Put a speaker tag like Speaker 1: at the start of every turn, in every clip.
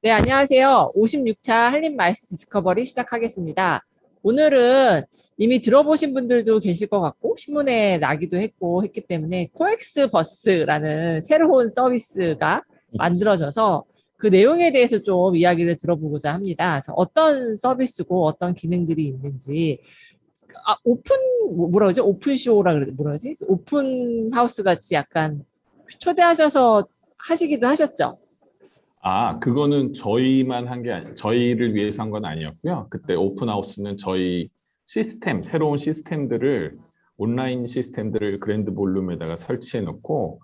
Speaker 1: 네, 안녕하세요. 56차 한림마이스 디스커버리 시작하겠습니다. 오늘은 이미 들어보신 분들도 계실 것 같고, 신문에 나기도 했고 했기 때문에 코엑스 버스라는 새로운 서비스가 만들어져서 그 내용에 대해서 좀 이야기를 들어보고자 합니다. 그래서 어떤 서비스고 어떤 기능들이 있는지, 뭐라 그러죠? 오픈쇼라 그러지? 뭐라 그러지? 오픈 하우스 같이 약간 초대하셔서 하시기도 하셨죠?
Speaker 2: 그거는 저희만 한 게 저희를 위해서 한 건 아니었고요. 그때 오픈하우스는 저희 새로운 시스템들을, 온라인 시스템들을 그랜드 볼룸에다가 설치해 놓고,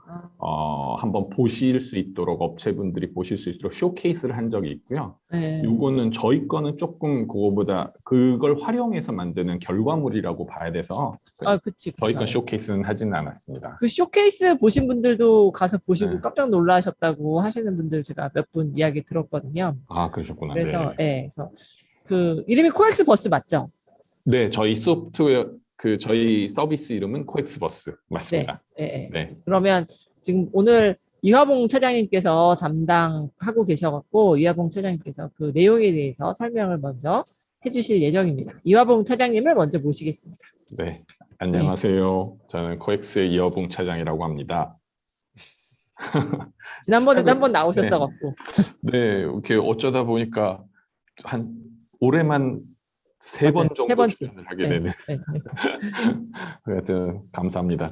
Speaker 2: 한번 보실 수 있도록, 업체분들이 보실 수 있도록 쇼케이스를 한 적이 있고요.
Speaker 1: 네.
Speaker 2: 요거는 저희 거는 조금 그거보다 그걸 활용해서 만드는 결과물이라고 봐야 돼서,
Speaker 1: 그치,
Speaker 2: 저희 건
Speaker 1: 그쵸.
Speaker 2: 쇼케이스는 하지는 않았습니다.
Speaker 1: 그 쇼케이스 보신 분들도 가서 보시고
Speaker 2: 네.
Speaker 1: 깜짝 놀라셨다고 하시는 분들 제가 몇 분 이야기 들었거든요.
Speaker 2: 그러셨구나.
Speaker 1: 그래서,
Speaker 2: 네.
Speaker 1: 예, 그래서 그 이름이 코엑스 버스 맞죠?
Speaker 2: 네, 저희 소프트웨어, 저희 서비스 이름은 코엑스버스
Speaker 1: 네,
Speaker 2: 맞습니다.
Speaker 1: 예, 예.
Speaker 2: 네,
Speaker 1: 그러면 지금 오늘 이화봉 차장님께서 담당하고 계셔갖고 이화봉 차장님께서 그 내용에 대해서 설명을 먼저 해주실 예정입니다. 이화봉 차장님을 먼저 모시겠습니다.
Speaker 2: 네.
Speaker 1: 네.
Speaker 2: 안녕하세요. 저는 코엑스의 이어봉 차장이라고 합니다.
Speaker 1: 지난번에도 한번
Speaker 2: 네,
Speaker 1: 나오셨어갖고.
Speaker 2: 네, 이렇게 어쩌다 보니까 한 올해만 세
Speaker 1: 맞아요.
Speaker 2: 번
Speaker 1: 세
Speaker 2: 정도
Speaker 1: 번째.
Speaker 2: 출연을 하게
Speaker 1: 네,
Speaker 2: 되는.
Speaker 1: 네, 네.
Speaker 2: 하여튼 감사합니다.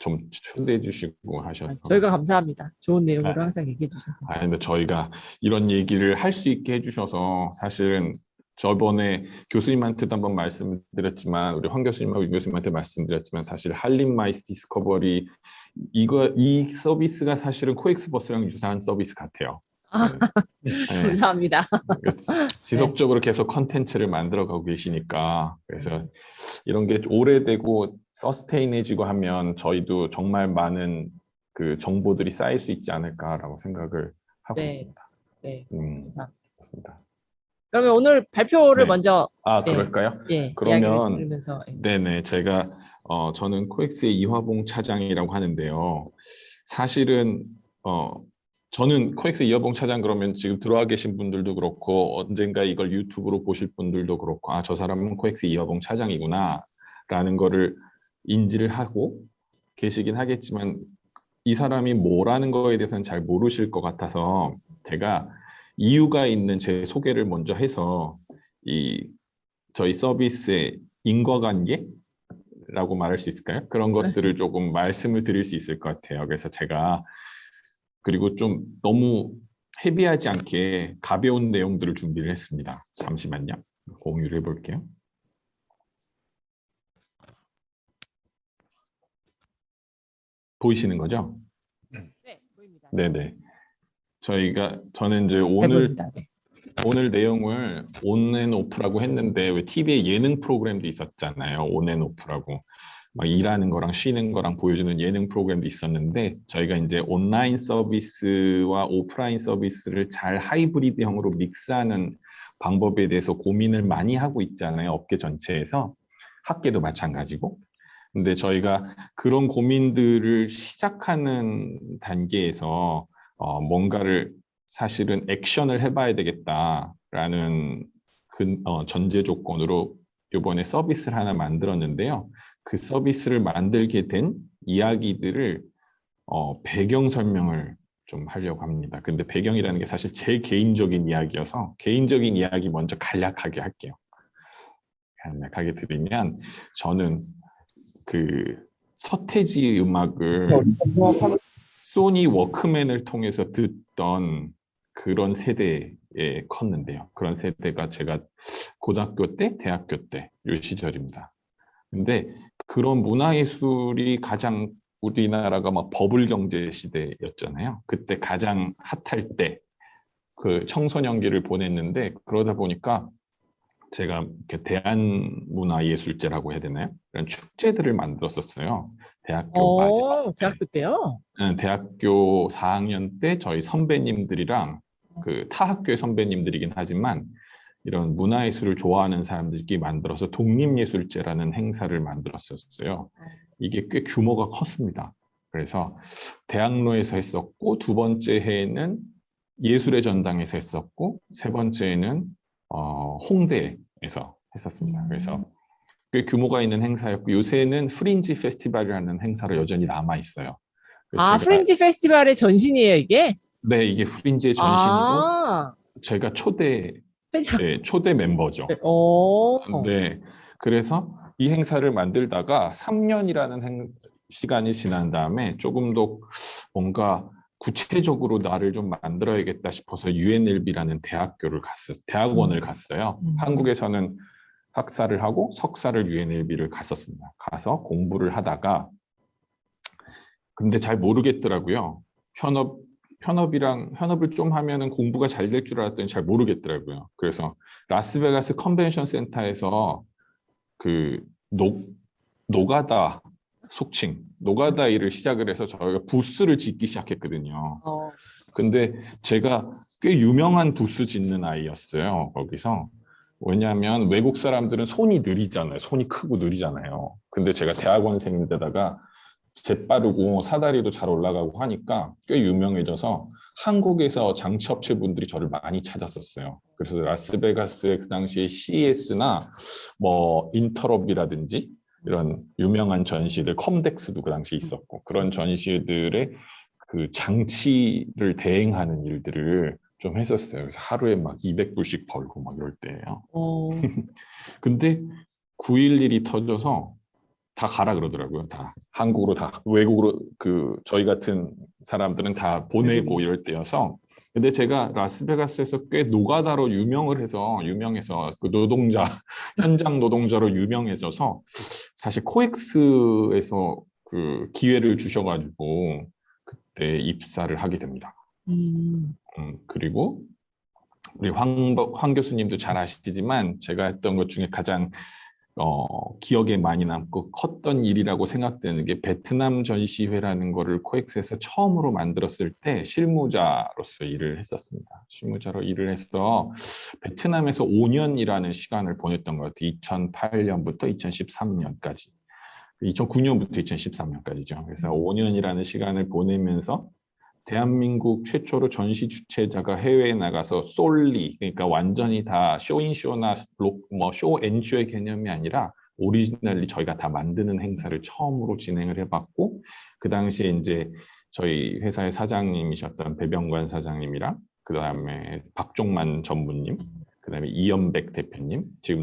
Speaker 2: 좀 초대해 주시고 하셔서.
Speaker 1: 저희가 감사합니다. 좋은 내용으로
Speaker 2: 아,
Speaker 1: 항상 얘기해 주셔서.
Speaker 2: 근데 저희가 이런 얘기를 할 수 있게 해주셔서 사실은 저번에 교수님한테도 한번 말씀드렸지만, 우리 황 교수님하고 유 교수님한테 말씀드렸지만, 사실 한림마이스 디스커버리 이 서비스가 사실은 코엑스버스랑 유사한 서비스 같아요.
Speaker 1: 아,
Speaker 2: 네.
Speaker 1: 감사합니다. 네,
Speaker 2: 지속적으로 계속 컨텐츠를 만들어가고 계시니까, 그래서
Speaker 1: 네,
Speaker 2: 이런 게 오래되고 서스테인해지고 하면 저희도 정말 많은 그 정보들이 쌓일 수 있지 않을까라고 생각을 하고
Speaker 1: 네,
Speaker 2: 있습니다.
Speaker 1: 네. 감사합니다.
Speaker 2: 그렇습니다.
Speaker 1: 그러면 오늘 발표를
Speaker 2: 네.
Speaker 1: 먼저, 예,
Speaker 2: 그럴까요?
Speaker 1: 예, 이야기를
Speaker 2: 그러면,
Speaker 1: 들으면서, 예.
Speaker 2: 네네, 저는 코엑스의 이화봉 차장이라고 하는데요. 사실은, 어, 저는 코엑스 이화봉 차장 그러면 지금 들어와 계신 분들도 그렇고, 언젠가 이걸 유튜브로 보실 분들도 그렇고, 저 사람은 코엑스 이화봉 차장이구나, 라는 거를 인지를 하고 계시긴 하겠지만, 이 사람이 뭐라는 거에 대해서는 잘 모르실 것 같아서, 제가 이유가 있는 제 소개를 먼저 해서, 이 저희 서비스의 인과관계라고 말할 수 있을까요? 그런 것들을 조금 말씀을 드릴 수 있을 것 같아요. 그래서 제가 그리고 좀 너무 헤비하지 않게 가벼운 내용들을 준비를 했습니다. 잠시만요. 공유를 해볼게요. 보이시는 거죠?
Speaker 1: 네, 보입니다.
Speaker 2: 네네. 저는 이제
Speaker 1: 잘 보입니다. 네.
Speaker 2: 오늘 내용을 온앤오프라고 했는데, 왜 TV에 예능 프로그램도 있었잖아요. 온앤오프라고. 막 일하는 거랑 쉬는 거랑 보여주는 예능 프로그램도 있었는데, 저희가 이제 온라인 서비스와 오프라인 서비스를 잘 하이브리드형으로 믹스하는 방법에 대해서 고민을 많이 하고 있잖아요. 업계 전체에서. 학계도 마찬가지고. 근데 저희가 그런 고민들을 시작하는 단계에서 뭔가를 사실은 액션을 해봐야 되겠다라는 전제 조건으로 이번에 서비스를 하나 만들었는데요. 그 서비스를 만들게 된 이야기들을 배경 설명을 좀 하려고 합니다. 근데 배경이라는 게 사실 제 개인적인 이야기여서 개인적인 이야기 먼저 간략하게 할게요. 간략하게 드리면 저는 그 서태지 음악을 소니 워크맨을 통해서 듣던 그런 세대에 컸는데요. 그런 세대가 제가 고등학교 때, 대학교 때, 요 시절입니다. 근데 그런 문화예술이 가장 우리나라가 막 버블 경제 시대였잖아요. 그때 가장 핫할 때 그 청소년기를 보냈는데 그러다 보니까 제가 이렇게 대한문화예술제라고 해야 되나요? 그런 축제들을 만들었었어요. 대학교 마지막에.
Speaker 1: 대학교 때요?
Speaker 2: 대학교 4학년 때 저희 선배님들이랑 그 타 학교의 선배님들이긴 하지만 이런 문화예술을 좋아하는 사람들끼리 만들어서 독립예술제라는 행사를 만들었었어요. 이게 꽤 규모가 컸습니다. 그래서 대학로에서 했었고 두 번째 해에는 예술의 전당에서 했었고, 세 번째는 홍대에서 했었습니다. 그래서 꽤 규모가 있는 행사였고, 요새는 프린지 페스티벌이라는 행사로 여전히 남아 있어요. 그래서
Speaker 1: 아,
Speaker 2: 제가,
Speaker 1: 프린지 페스티벌의 전신이에요, 이게?
Speaker 2: 네, 이게 프린지의 전신이고,
Speaker 1: 아,
Speaker 2: 제가 초대,
Speaker 1: 회장.
Speaker 2: 네, 초대 멤버죠.
Speaker 1: 오,
Speaker 2: 네, 그래서 이 행사를 만들다가 3년이라는 시간이 지난 다음에 조금 더 뭔가 구체적으로 나를 좀 만들어야겠다 싶어서 UNLV라는 대학원을 갔어요.
Speaker 1: 음,
Speaker 2: 한국에서는 학사를 하고 석사를 UNLV를 갔었습니다. 가서 공부를 하다가 근데 잘 모르겠더라고요. 현업 현업을 좀 하면은 공부가 잘 될 줄 알았더니 잘 모르겠더라고요. 그래서 라스베가스 컨벤션 센터에서 그 노가다 속칭 노가다 일을 시작을 해서 저희가 부스를 짓기 시작했거든요.
Speaker 1: 어,
Speaker 2: 근데 제가 꽤 유명한 부스 짓는 아이였어요. 거기서. 왜냐하면 외국 사람들은 손이 느리잖아요. 손이 크고 느리잖아요. 근데 제가 대학원생인데다가 재빠르고 사다리도 잘 올라가고 하니까 꽤 유명해져서 한국에서 장치업체 분들이 저를 많이 찾았었어요. 그래서 라스베가스의 그 당시에 CES나 뭐 인터럽이라든지 이런 유명한 전시들, 컴덱스도 그 당시에 있었고 그런 전시들의 그 장치를 대행하는 일들을 좀 했었어요. 그래서 하루에 막 200불씩 벌고 막 이럴 때예요.
Speaker 1: 어,
Speaker 2: 근데 9.11이 터져서 다 가라 그러더라고요. 다 한국으로 다 외국으로 그 저희 같은 사람들은 다 보내고
Speaker 1: 외국인.
Speaker 2: 이럴 때여서 근데 제가 라스베가스에서 꽤 노가다로 유명해서 그 노동자 현장 노동자로 유명해져서 사실 코엑스에서 그 기회를 주셔가지고 그때 입사를 하게 됩니다.
Speaker 1: 음,
Speaker 2: 그리고 우리 황 교수님도 잘 아시지만 제가 했던 것 중에 가장 기억에 많이 남고 컸던 일이라고 생각되는 게 베트남 전시회라는 거를 코엑스에서 처음으로 만들었을 때 실무자로서 일을 했었습니다. 실무자로 일을 해서 베트남에서 5년이라는 시간을 보냈던 것 같아요. 2008년부터 2013년까지. 2009년부터 2013년까지죠. 그래서 5년이라는 시간을 보내면서 대한민국 최초로 전시 주최자가 해외에 나가서 솔리 그러니까 완전히 다 쇼인쇼나 뭐 쇼앤쇼의 개념이 아니라 오리지널리 저희가 다 만드는 행사를 처음으로 진행을 해봤고 그 당시에 이제 저희 회사의 사장님이셨던 배병관 사장님이랑 그 다음에 박종만 전무님 그 다음에 이연백 대표님 지금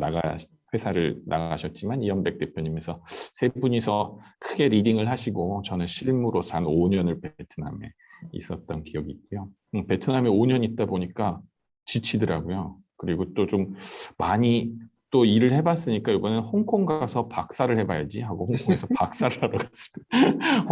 Speaker 2: 회사를 나가셨지만 이연백 대표님에서 세 분이서 크게 리딩을 하시고 저는 실무로서 한 5년을 베트남에 있었던 기억이 있고요. 베트남에 5년 있다 보니까 지치더라고요. 그리고 또 좀 많이 또 일을 해봤으니까 이번에는 홍콩 가서 박사를 해봐야지 하고 홍콩에서 박사를 하러 갔습니다.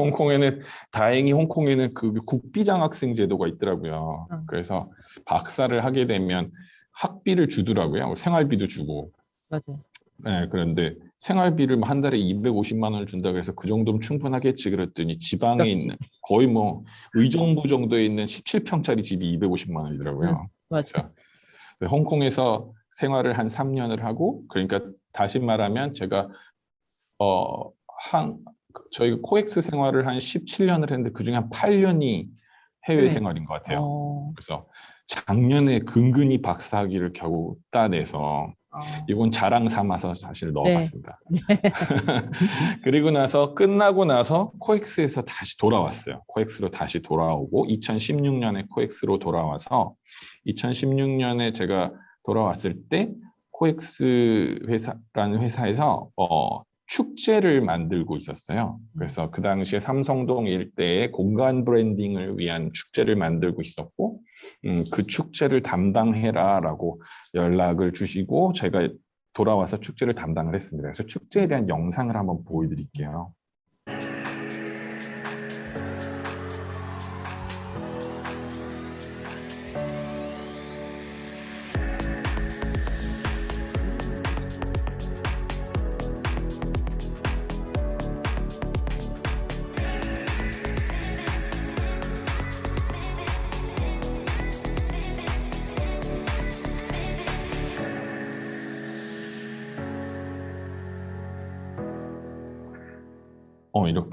Speaker 2: 다행히 홍콩에는 그 국비장 학생 제도가 있더라고요. 그래서 박사를 하게 되면 학비를 주더라고요. 생활비도 주고.
Speaker 1: 맞아요.
Speaker 2: 네, 그런데 생활비를 한 달에 250만 원을 준다고 해서 그 정도면 충분하겠지 그랬더니 지방에
Speaker 1: 집값이.
Speaker 2: 있는 거의 뭐 의정부 정도에 있는 17평짜리 집이 250만
Speaker 1: 응,
Speaker 2: 원이더라고요.
Speaker 1: 맞아.
Speaker 2: 그래서 홍콩에서 생활을 한 3년을 하고 그러니까 다시 말하면 제가 어, 저희 코엑스 생활을 한 17년을 했는데 그중에 한 8년이 해외
Speaker 1: 해외.
Speaker 2: 생활인 것 같아요.
Speaker 1: 어,
Speaker 2: 그래서 작년에 근근히 박사학위를 겨우 따내서
Speaker 1: 어,
Speaker 2: 이건 자랑 삼아서 사실
Speaker 1: 네.
Speaker 2: 넣어봤습니다. 그리고 나서 끝나고 나서 코엑스에서 다시 돌아왔어요. 코엑스로 다시 돌아오고 2016년에 코엑스로 돌아와서 2016년에 제가 돌아왔을 때 코엑스 회사라는 회사에서 축제를 만들고 있었어요. 그래서 그 당시에 삼성동 일대에 공간 브랜딩을 위한 축제를 만들고 있었고 그 축제를 담당해라라고 연락을 주시고 제가 돌아와서 축제를 담당을 했습니다. 그래서 축제에 대한 영상을 한번 보여드릴게요.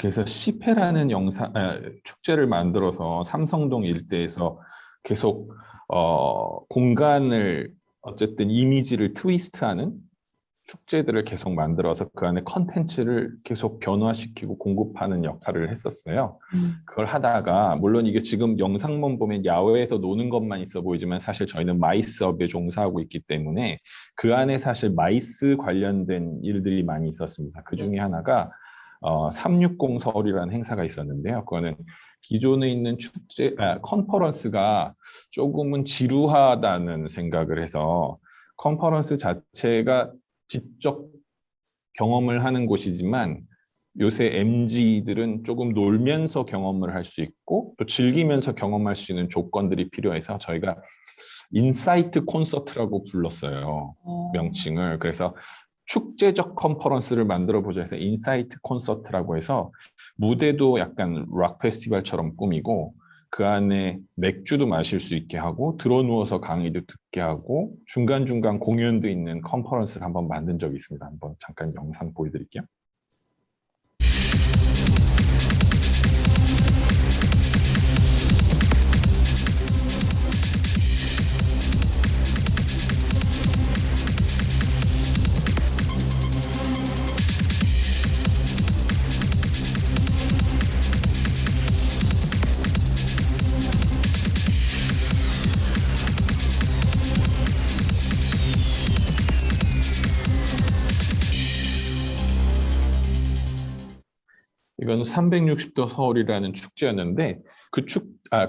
Speaker 2: 이렇게 해서 시페라는 축제를 만들어서 삼성동 일대에서 계속 공간을 어쨌든 이미지를 트위스트하는 축제들을 계속 만들어서 그 안에 컨텐츠를 계속 변화시키고 공급하는 역할을 했었어요. 그걸 하다가 물론 이게 지금 영상만 보면 야외에서 노는 것만 있어 보이지만 사실 저희는 마이스업에 종사하고 있기 때문에 그 안에 사실 마이스 관련된 일들이 많이 있었습니다. 그 중에 하나가 360 서울이라는 행사가 있었는데요. 그거는 기존에 있는 컨퍼런스가 조금은 지루하다는 생각을 해서 컨퍼런스 자체가 직접 경험을 하는 곳이지만 요새 MZ들은 조금 놀면서 경험을 할 수 있고 또 즐기면서 경험할 수 있는 조건들이 필요해서 저희가 인사이트 콘서트라고 불렀어요. 명칭을. 그래서 축제적 컨퍼런스를 만들어 보자 해서 인사이트 콘서트라고 해서 무대도 약간 락 페스티벌처럼 꾸미고 그 안에 맥주도 마실 수 있게 하고 들어 누워서 강의도 듣게 하고 중간중간 공연도 있는 컨퍼런스를 한번 만든 적이 있습니다. 한번 잠깐 영상 보여드릴게요. 이건 360도 서울이라는 축제였는데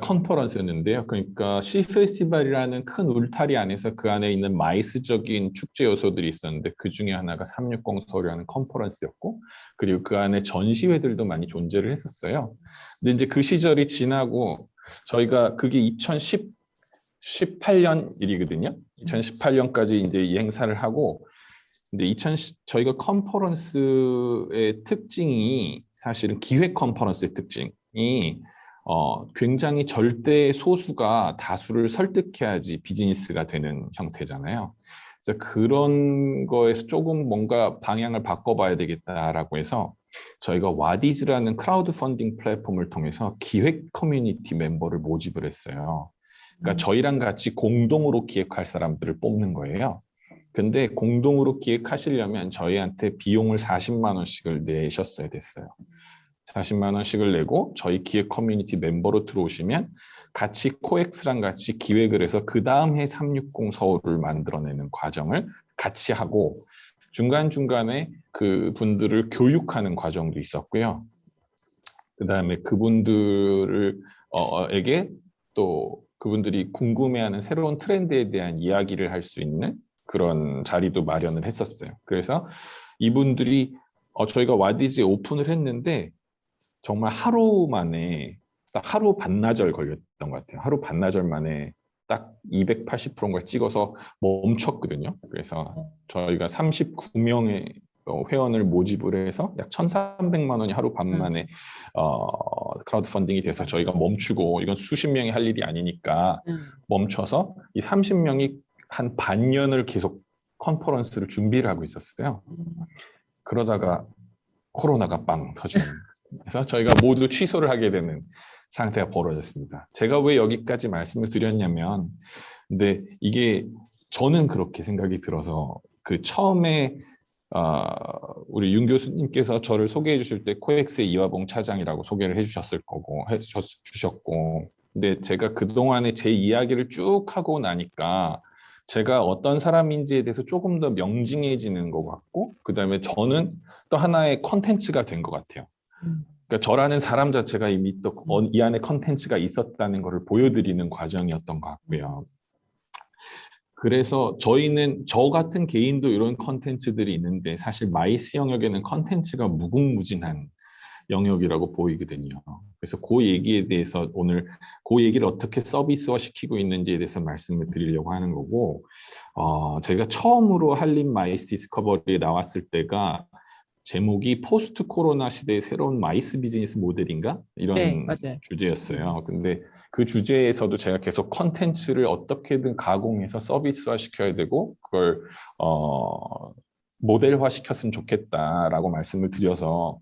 Speaker 2: 컨퍼런스였는데요. 그러니까 시 페스티벌이라는 큰 울타리 안에서 그 안에 있는 마이스적인 축제 요소들이 있었는데 그 중에 하나가 360 서울이라는 컨퍼런스였고 그리고 그 안에 전시회들도 많이 존재를 했었어요. 근데 이제 그 시절이 지나고 저희가 그게 2018년 일이거든요. 2018년까지 이제 이 행사를 하고 근데 저희가 컨퍼런스의 특징이 사실은 기획 컨퍼런스의 특징이 굉장히 절대 소수가 다수를 설득해야지 비즈니스가 되는 형태잖아요. 그래서 그런 거에서 조금 뭔가 방향을 바꿔봐야 되겠다라고 해서 저희가 와디즈라는 크라우드 펀딩 플랫폼을 통해서 기획 커뮤니티 멤버를 모집을 했어요. 그러니까 저희랑 같이 공동으로 기획할 사람들을 뽑는 거예요. 근데 공동으로 기획하시려면 저희한테 비용을 40만 원씩을 내셨어야 됐어요. 40만 원씩을 내고 저희 기획 커뮤니티 멤버로 들어오시면 같이 코엑스랑 같이 기획을 해서 그 다음 해 360 서울을 만들어내는 과정을 같이 하고 중간중간에 그 분들을 교육하는 과정도 있었고요. 그 다음에 그분들을 에게 또 그분들이 궁금해하는 새로운 트렌드에 대한 이야기를 할 수 있는 그런 자리도 마련을 했었어요. 그래서 이분들이 저희가 와디즈에 오픈을 했는데 정말 하루 만에 딱 하루 반나절 걸렸던 것 같아요. 하루 반나절 만에 딱 280%인가 찍어서 멈췄거든요. 그래서 저희가 39명의 회원을 모집을 해서 약 1,300만 원이 하루 반 만에 크라우드 펀딩이 돼서 저희가 멈추고 이건 수십 명이 할 일이 아니니까 멈춰서 이 30명이 한 반년을 계속 컨퍼런스를 준비를 하고 있었어요. 그러다가 코로나가 빵 터지는 그래서 저희가 모두 취소를 하게 되는 상태가 벌어졌습니다. 제가 왜 여기까지 말씀을 드렸냐면 근데 이게 저는 그렇게 생각이 들어서 그 처음에 우리 윤 교수님께서 저를 소개해 주실 때 코엑스의 이화봉 차장이라고 소개를 해주셨을 거고 해주셨고 근데 제가 그동안에 제 이야기를 쭉 하고 나니까 제가 어떤 사람인지에 대해서 조금 더 명징해지는 것 같고 그다음에 저는 또 하나의 컨텐츠가 된 것 같아요. 그러니까 저라는 사람 자체가 이미 또 이 안에 컨텐츠가 있었다는 것을 보여드리는 과정이었던 것 같고요. 그래서 저희는 저 같은 개인도 이런 컨텐츠들이 있는데 사실 마이스 영역에는 컨텐츠가 무궁무진한 영역이라고 보이거든요. 그래서 그 얘기에 대해서 오늘 그 얘기를 어떻게 서비스화 시키고 있는지에 대해서 말씀을 드리려고 하는 거고 제가 처음으로 한림 마이스 디스커버리에 나왔을 때가 제목이 포스트 코로나 시대의 새로운 마이스 비즈니스 모델인가? 이런
Speaker 1: 네, 맞아요.
Speaker 2: 주제였어요. 근데 그 주제에서도 제가 계속 컨텐츠를 어떻게든 가공해서 서비스화 시켜야 되고 그걸 모델화 시켰으면 좋겠다라고 말씀을 드려서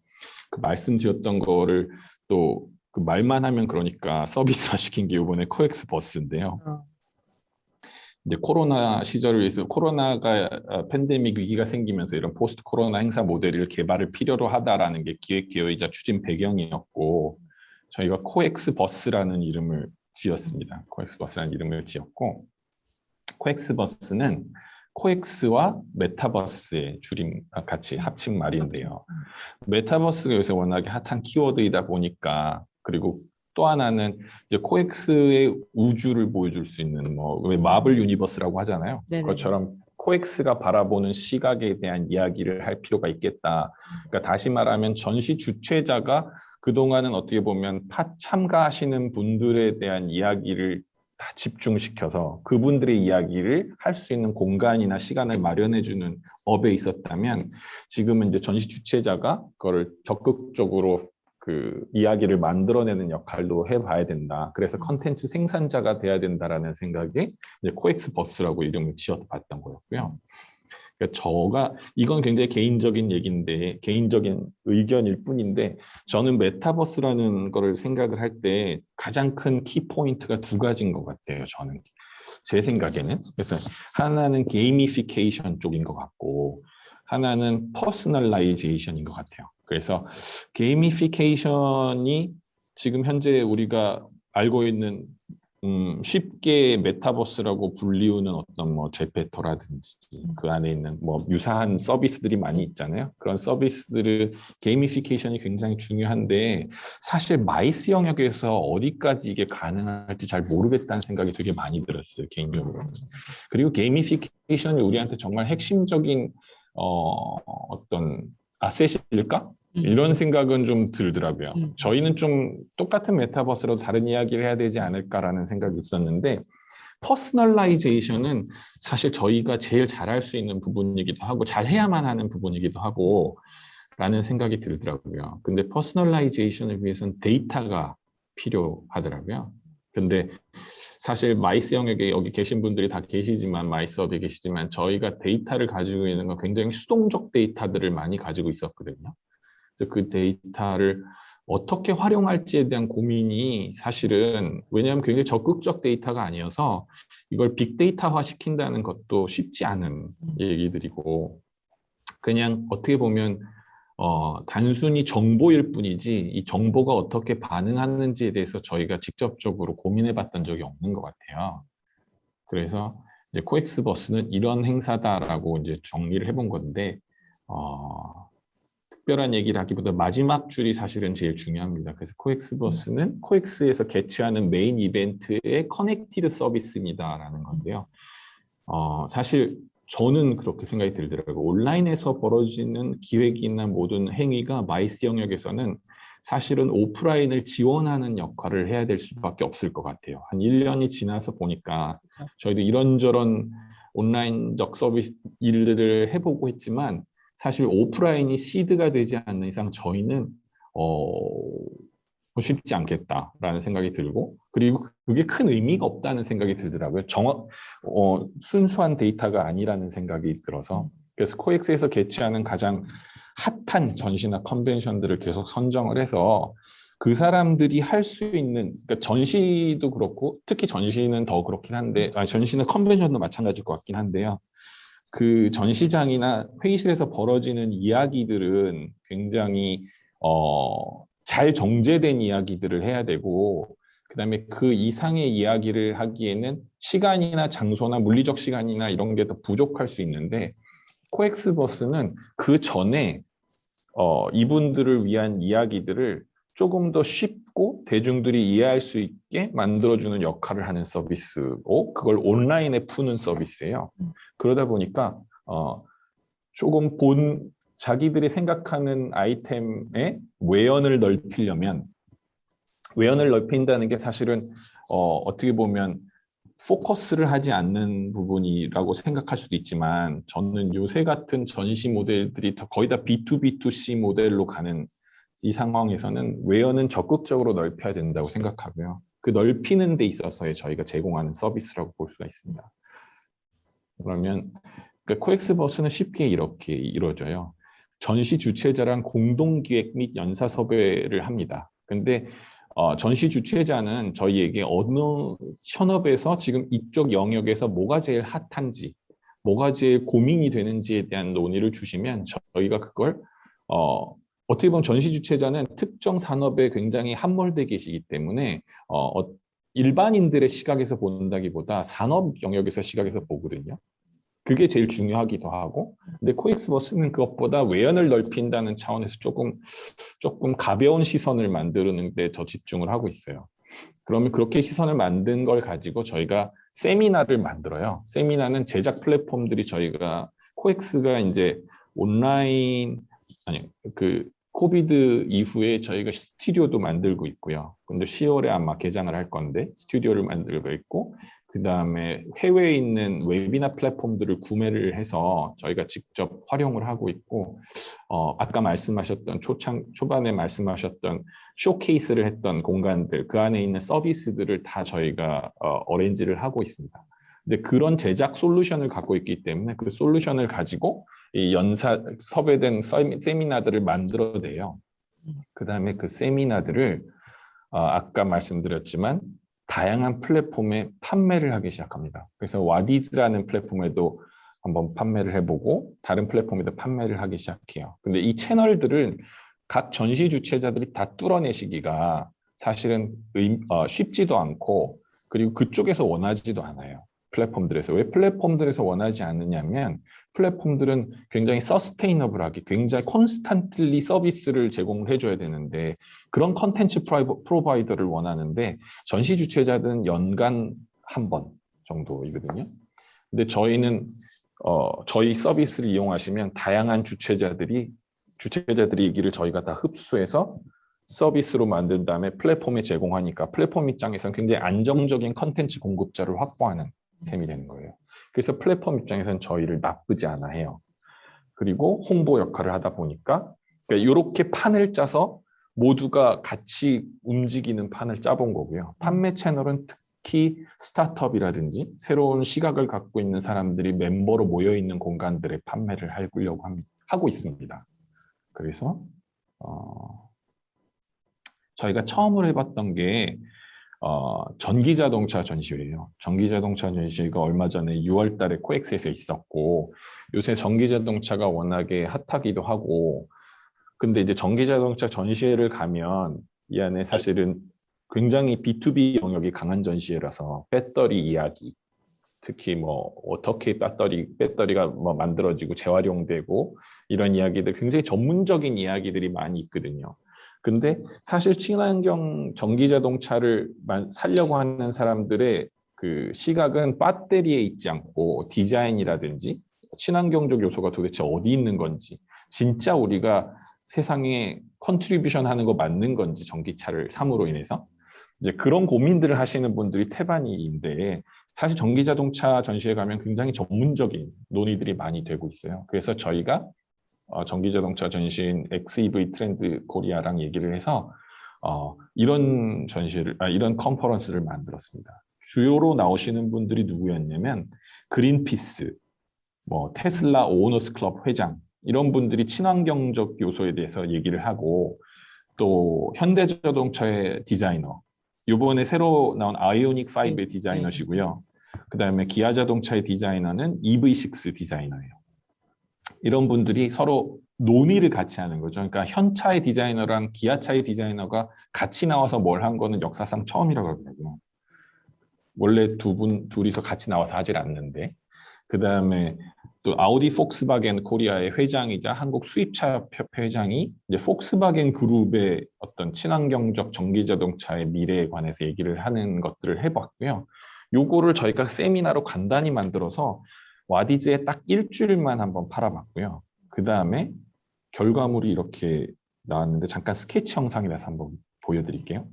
Speaker 2: 그 말씀드렸던 거를 또 그 말만 하면 그러니까 서비스화 시킨 게 이번에 코엑스 버스인데요. 이제 코로나 시절을 위해서 코로나가 팬데믹 위기가 생기면서 이런 포스트 코로나 행사 모델을 개발을 필요로 하다라는 게 기획 기여이자 추진 배경이었고 저희가 코엑스 버스라는 이름을 지었습니다. 코엑스 버스라는 이름을 지었고 코엑스 버스는 코엑스와 메타버스의 줄임 같이 합친 말인데요. 메타버스가 요새 워낙에 핫한 키워드이다 보니까 그리고 또 하나는 이제 코엑스의 우주를 보여줄 수 있는 왜 마블 유니버스라고 하잖아요.
Speaker 1: 네네네.
Speaker 2: 그것처럼 코엑스가 바라보는 시각에 대한 이야기를 할 필요가 있겠다. 그러니까 다시 말하면 전시 주최자가 그동안은 어떻게 보면 참가하시는 분들에 대한 이야기를 다 집중시켜서 그분들의 이야기를 할 수 있는 공간이나 시간을 마련해주는 업에 있었다면 지금은 이제 전시 주최자가 그거를 적극적으로 그 이야기를 만들어내는 역할도 해봐야 된다. 그래서 컨텐츠 생산자가 돼야 된다라는 생각에 이제 코엑스 버스라고 이름을 지어봤던 거였고요. 그러니까 이건 굉장히 개인적인 얘기인데 개인적인 의견일 뿐인데 저는 메타버스라는 거를 생각을 할 때 가장 큰 키포인트가 두 가지인 것 같아요. 저는 제 생각에는 그래서 하나는 게이미피케이션 쪽인 것 같고 하나는 퍼스널라이제이션인 것 같아요. 그래서 게이미피케이션이 지금 현재 우리가 알고 있는 쉽게 메타버스라고 불리우는 어떤 제페토라든지 그 안에 있는 유사한 서비스들이 많이 있잖아요. 그런 서비스들을 게이미피케이션이 굉장히 중요한데 사실 마이스 영역에서 어디까지 이게 가능할지 잘 모르겠다는 생각이 되게 많이 들었어요, 개인적으로. 그리고 게이미피케이션이 우리한테 정말 핵심적인 어떤 아셋일까? 이런 생각은 좀 들더라고요. 저희는 좀 똑같은 메타버스로 다른 이야기를 해야 되지 않을까라는 생각이 있었는데 퍼스널라이제이션은 사실 저희가 제일 잘할 수 있는 부분이기도 하고 잘해야만 하는 부분이기도 하고 라는 생각이 들더라고요. 근데 퍼스널라이제이션을 위해서는 데이터가 필요하더라고요. 근데 사실 마이스 영역에 여기 계신 분들이 다 계시지만 마이스업에 계시지만 저희가 데이터를 가지고 있는 건 굉장히 수동적 데이터들을 많이 가지고 있었거든요. 그래서 그 데이터를 어떻게 활용할지에 대한 고민이 사실은 왜냐하면 굉장히 적극적 데이터가 아니어서 이걸 빅데이터화 시킨다는 것도 쉽지 않은 얘기들이고 그냥 어떻게 보면 단순히 정보일 뿐이지 이 정보가 어떻게 반응하는지에 대해서 저희가 직접적으로 고민해 봤던 적이 없는 것 같아요. 그래서 이제 코엑스 버스는 이런 행사다라고 이제 정리를 해본 건데 특별한 얘기를 하기보다 마지막 줄이 사실은 제일 중요합니다. 그래서 코엑스 버스는 코엑스에서 개최하는 메인 이벤트의 커넥티드 서비스입니다라는 건데요. 사실 저는 그렇게 생각이 들더라고요. 온라인에서 벌어지는 기획이나 모든 행위가 마이스 영역에서는 사실은 오프라인을 지원하는 역할을 해야 될 수밖에 없을 것 같아요. 한 1년이 지나서 보니까 저희도 이런저런 온라인적 서비스 일들을 해보고 했지만 사실 오프라인이 시드가 되지 않는 이상 저희는 쉽지 않겠다라는 생각이 들고 그리고 그게 큰 의미가 없다는 생각이 들더라고요. 순수한 데이터가 아니라는 생각이 들어서 그래서 코엑스에서 개최하는 가장 핫한 전시나 컨벤션들을 계속 선정을 해서 그 사람들이 할 수 있는 그러니까 전시도 그렇고 특히 전시는 더 그렇긴 한데 전시는 컨벤션도 마찬가지일 것 같긴 한데요. 그 전시장이나 회의실에서 벌어지는 이야기들은 굉장히 잘 정제된 이야기들을 해야 되고 그다음에 그 이상의 이야기를 하기에는 시간이나 장소나 물리적 시간이나 이런 게 더 부족할 수 있는데 코엑스 버스는 그 전에 이분들을 위한 이야기들을 조금 더 쉽고 대중들이 이해할 수 있게 만들어주는 역할을 하는 서비스고 그걸 온라인에 푸는 서비스예요. 그러다 보니까 조금 자기들이 생각하는 아이템의 외연을 넓히려면 외연을 넓힌다는 게 사실은 어떻게 보면 포커스를 하지 않는 부분이라고 생각할 수도 있지만 저는 요새 같은 전시 모델들이 거의 다 B2B2C 모델로 가는 이 상황에서는 외연은 적극적으로 넓혀야 된다고 생각하고요. 그 넓히는 데 있어서의 저희가 제공하는 서비스라고 볼 수가 있습니다. 그러면 코엑스 버스는 쉽게 이렇게 이루어져요. 전시 주최자랑 공동기획 및 연사 섭외를 합니다. 근데 전시 주최자는 저희에게 어느 현업에서 지금 이쪽 영역에서 뭐가 제일 핫한지, 뭐가 제일 고민이 되는지에 대한 논의를 주시면 저희가 그걸 어떻게 보면 전시 주최자는 특정 산업에 굉장히 함몰되어 계시기 때문에 일반인들의 시각에서 본다기보다 산업 영역에서 시각에서 보거든요. 그게 제일 중요하기도 하고, 근데 코엑스버스는 그것보다 외연을 넓힌다는 차원에서 조금 가벼운 시선을 만드는 데 더 집중을 하고 있어요. 그러면 그렇게 시선을 만든 걸 가지고 저희가 세미나를 만들어요. 세미나는 제작 플랫폼들이 저희가 코엑스가 이제 온라인 그 코비드 이후에 저희가 스튜디오도 만들고 있고요. 근데 10월에 아마 개장을 할 건데 스튜디오를 만들고 있고, 그 다음에 해외에 있는 웨비나 플랫폼들을 구매를 해서 저희가 직접 활용을 하고 있고, 아까 말씀하셨던 초반에 말씀하셨던 쇼케이스를 했던 공간들, 그 안에 있는 서비스들을 다 저희가 어레인지를 하고 있습니다. 근데 그런 제작 솔루션을 갖고 있기 때문에 그 솔루션을 가지고 이 섭외된 세미나들을 만들어내요. 그 다음에 그 세미나들을 아까 말씀드렸지만 다양한 플랫폼에 판매를 하기 시작합니다. 그래서 와디즈라는 플랫폼에도 한번 판매를 해보고 다른 플랫폼에도 판매를 하기 시작해요. 근데 이 채널들은 각 전시 주최자들이 다 뚫어내시기가 사실은 쉽지도 않고, 그리고 그쪽에서 원하지도 않아요. 플랫폼들에서. 왜 플랫폼들에서 원하지 않느냐면 플랫폼들은 굉장히 서스테이너블하게 굉장히 콘스탄틀리 서비스를 제공을 해줘야 되는데 그런 컨텐츠 프로바이더를 원하는데 전시 주최자들은 연간 한 번 정도이거든요. 근데 저희는 저희 서비스를 이용하시면 다양한 주최자들이 얘기를 저희가 다 흡수해서 서비스로 만든 다음에 플랫폼에 제공하니까 플랫폼 입장에서는 굉장히 안정적인 컨텐츠 공급자를 확보하는 셈이 되는 거예요. 그래서 플랫폼 입장에서는 저희를 나쁘지 않아 해요. 그리고 홍보 역할을 하다 보니까 이렇게 판을 짜서 모두가 같이 움직이는 판을 짜본 거고요. 판매 채널은 특히 스타트업이라든지 새로운 시각을 갖고 있는 사람들이 멤버로 모여있는 공간들에 판매를 하려고 하고 있습니다. 그래서 저희가 처음으로 해봤던 게 전기자동차 전시회예요. 전기자동차 전시회가 얼마 전에 6월 달에 코엑스에서 있었고, 요새 전기자동차가 워낙에 핫하기도 하고, 근데 이제 전기자동차 전시회를 가면 이 안에 사실은 굉장히 B2B 영역이 강한 전시회라서 배터리 이야기, 특히 뭐 어떻게 배터리가 뭐 만들어지고 재활용되고 이런 이야기들, 굉장히 전문적인 이야기들이 많이 있거든요. 근데 사실 친환경 전기자동차를 살려고 하는 사람들의 그 시각은 배터리에 있지 않고 디자인이라든지 친환경적 요소가 도대체 어디 있는 건지, 진짜 우리가 세상에 컨트리뷰션 하는 거 맞는 건지, 전기차를 삼으로 인해서 이제 그런 고민들을 하시는 분들이 태반이인데, 사실 전기자동차 전시회 가면 굉장히 전문적인 논의들이 많이 되고 있어요. 그래서 저희가 전기자동차 전시인 XEV 트렌드 코리아랑 얘기를 해서 이런 이런 컨퍼런스를 만들었습니다. 주요로 나오시는 분들이 누구였냐면 그린피스, 뭐 테슬라 오너스 클럽 회장, 이런 분들이 친환경적 요소에 대해서 얘기를 하고, 또 현대자동차의 디자이너, 이번에 새로 나온 아이오닉 5의 디자이너시고요. 그 다음에 기아자동차의 디자이너는 EV6 디자이너예요. 이런 분들이 서로 논의를 같이 하는 거죠. 그러니까 현차의 디자이너랑 기아차의 디자이너가 같이 나와서 뭘 한 거는 역사상 처음이라고 하더라고요. 원래 둘이서 같이 나와서 하질 않는데. 그 다음에 또 아우디 폭스바겐 코리아의 회장이자 한국 수입차협회 회장이 이제 폭스바겐 그룹의 어떤 친환경적 전기자동차의 미래에 관해서 얘기를 하는 것들을 해봤고요. 요거를 저희가 세미나로 간단히 만들어서 와디즈에 딱 일주일만 한번 팔아봤고요. 그 다음에 결과물이 이렇게 나왔는데 잠깐 스케치 영상이라서 한번 보여드릴게요.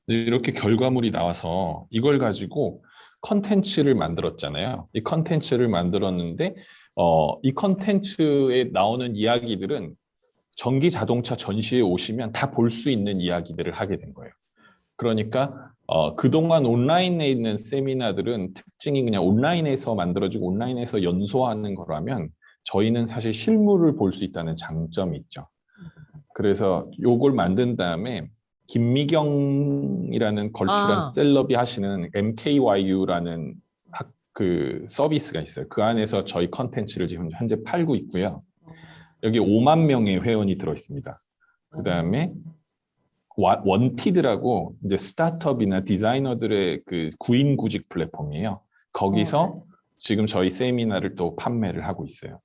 Speaker 2: 이렇게 결과물이 나와서 이걸 가지고 컨텐츠를 만들었잖아요. 이 컨텐츠를 만들었는데 이 컨텐츠에 나오는 이야기들은 전기 자동차 전시회 오시면 다 볼 수 있는 이야기들을 하게 된 거예요. 그러니까 그동안 온라인에 있는 세미나들은 특징이 그냥 온라인에서 만들어지고 온라인에서 연소하는 거라면 저희는 사실 실물을 볼 수 있다는 장점이 있죠. 그래서 요걸 만든 다음에 김미경이라는 걸출한
Speaker 1: 아,
Speaker 2: 셀럽이 하시는 MKYU라는 그 서비스가 있어요. 그 안에서 저희 컨텐츠를 지금 현재 팔고 있고요. 여기 5만 명의 회원이 들어 있습니다. 그 다음에 원티드라고 이제 스타트업이나 디자이너들의 그 구인구직 플랫폼이에요.
Speaker 1: 네.
Speaker 2: 거기서 지금 저희 세미나를 또 판매를 하고 있어요.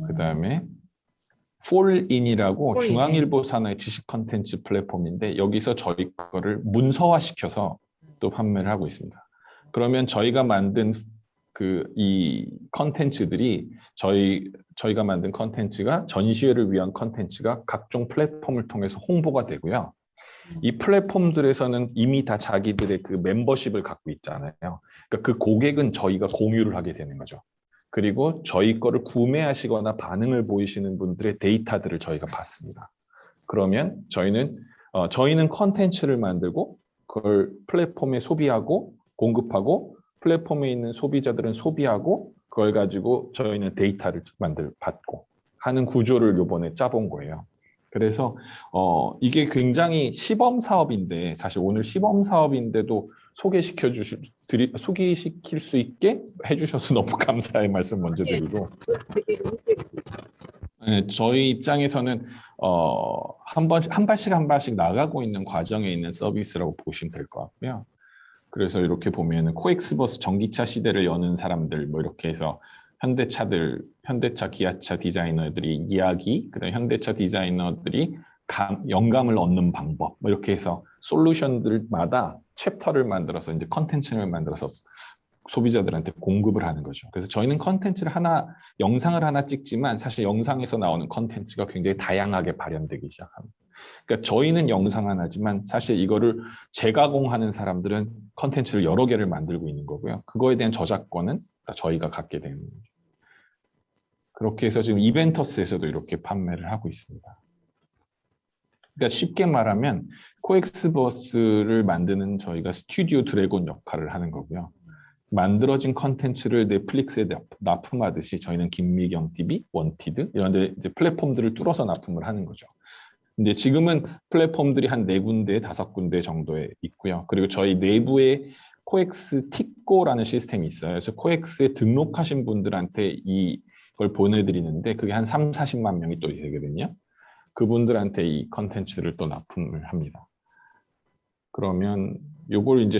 Speaker 2: 그 다음에 폴인이라고
Speaker 1: 폴리네.
Speaker 2: 중앙일보 산하의 지식 컨텐츠 플랫폼인데 여기서 저희 거를 문서화시켜서 또 판매를 하고 있습니다. 그러면 저희가 만든 그 이 컨텐츠들이 저희가 만든 컨텐츠가 전시회를 위한 컨텐츠가 각종 플랫폼을 통해서 홍보가 되고요. 이 플랫폼들에서는 이미 다 자기들의 그 멤버십을 갖고 있잖아요. 그러니까 그 고객은 저희가 공유를 하게 되는 거죠. 그리고 저희 거를 구매하시거나 반응을 보이시는 분들의 데이터들을 저희가 받습니다. 그러면 저희는 컨텐츠를 만들고 그걸 플랫폼에 소비하고 공급하고 플랫폼에 있는 소비자들은 소비하고 그걸 가지고 저희는 데이터를 받고 하는 구조를 이번에 짜본 거예요. 그래서 이게 굉장히 시범 사업인데 사실 오늘 시범 사업인데도 소개시킬 수 있게 해주셔서 너무 감사의 말씀 먼저 드리고 네, 저희 입장에서는 한 발씩 한 발씩 나가고 있는 과정에 있는 서비스라고 보시면 될 것 같고요. 그래서 이렇게 보면은 코엑스버스 전기차 시대를 여는 사람들 뭐 이렇게 해서 현대차, 기아차 디자이너들이 이야기, 그다음 현대차 디자이너들이 영감을 얻는 방법 뭐 이렇게 해서 솔루션들마다 챕터를 만들어서 이제 컨텐츠를 만들어서 소비자들한테 공급을 하는 거죠. 그래서 저희는 영상을 하나 찍지만 사실 영상에서 나오는 컨텐츠가 굉장히 다양하게 발현되기 시작합니다. 그러니까 저희는 영상 하나지만 사실 이거를 재가공하는 사람들은 컨텐츠를 여러 개를 만들고 있는 거고요. 그거에 대한 저작권은 저희가 갖게 되는 거죠. 그렇게 해서 지금 이벤터스에서도 이렇게 판매를 하고 있습니다. 그러니까 쉽게 말하면 코엑스버스를 만드는 저희가 스튜디오 드래곤 역할을 하는 거고요. 만들어진 컨텐츠를 넷플릭스에 납품하듯이 저희는 김미경 TV, 원티드 이런 데 이제 플랫폼들을 뚫어서 납품을 하는 거죠. 근데 지금은 플랫폼들이 한 4군데, 5군데 정도에 있고요. 그리고 저희 내부에 코엑스 티코라는 시스템이 있어요. 그래서 코엑스에 등록하신 분들한테 이걸 보내드리는데 그게 한 3, 40만 명이 또 되거든요. 그분들한테 이 컨텐츠를 또 납품을 합니다. 그러면 요걸 이제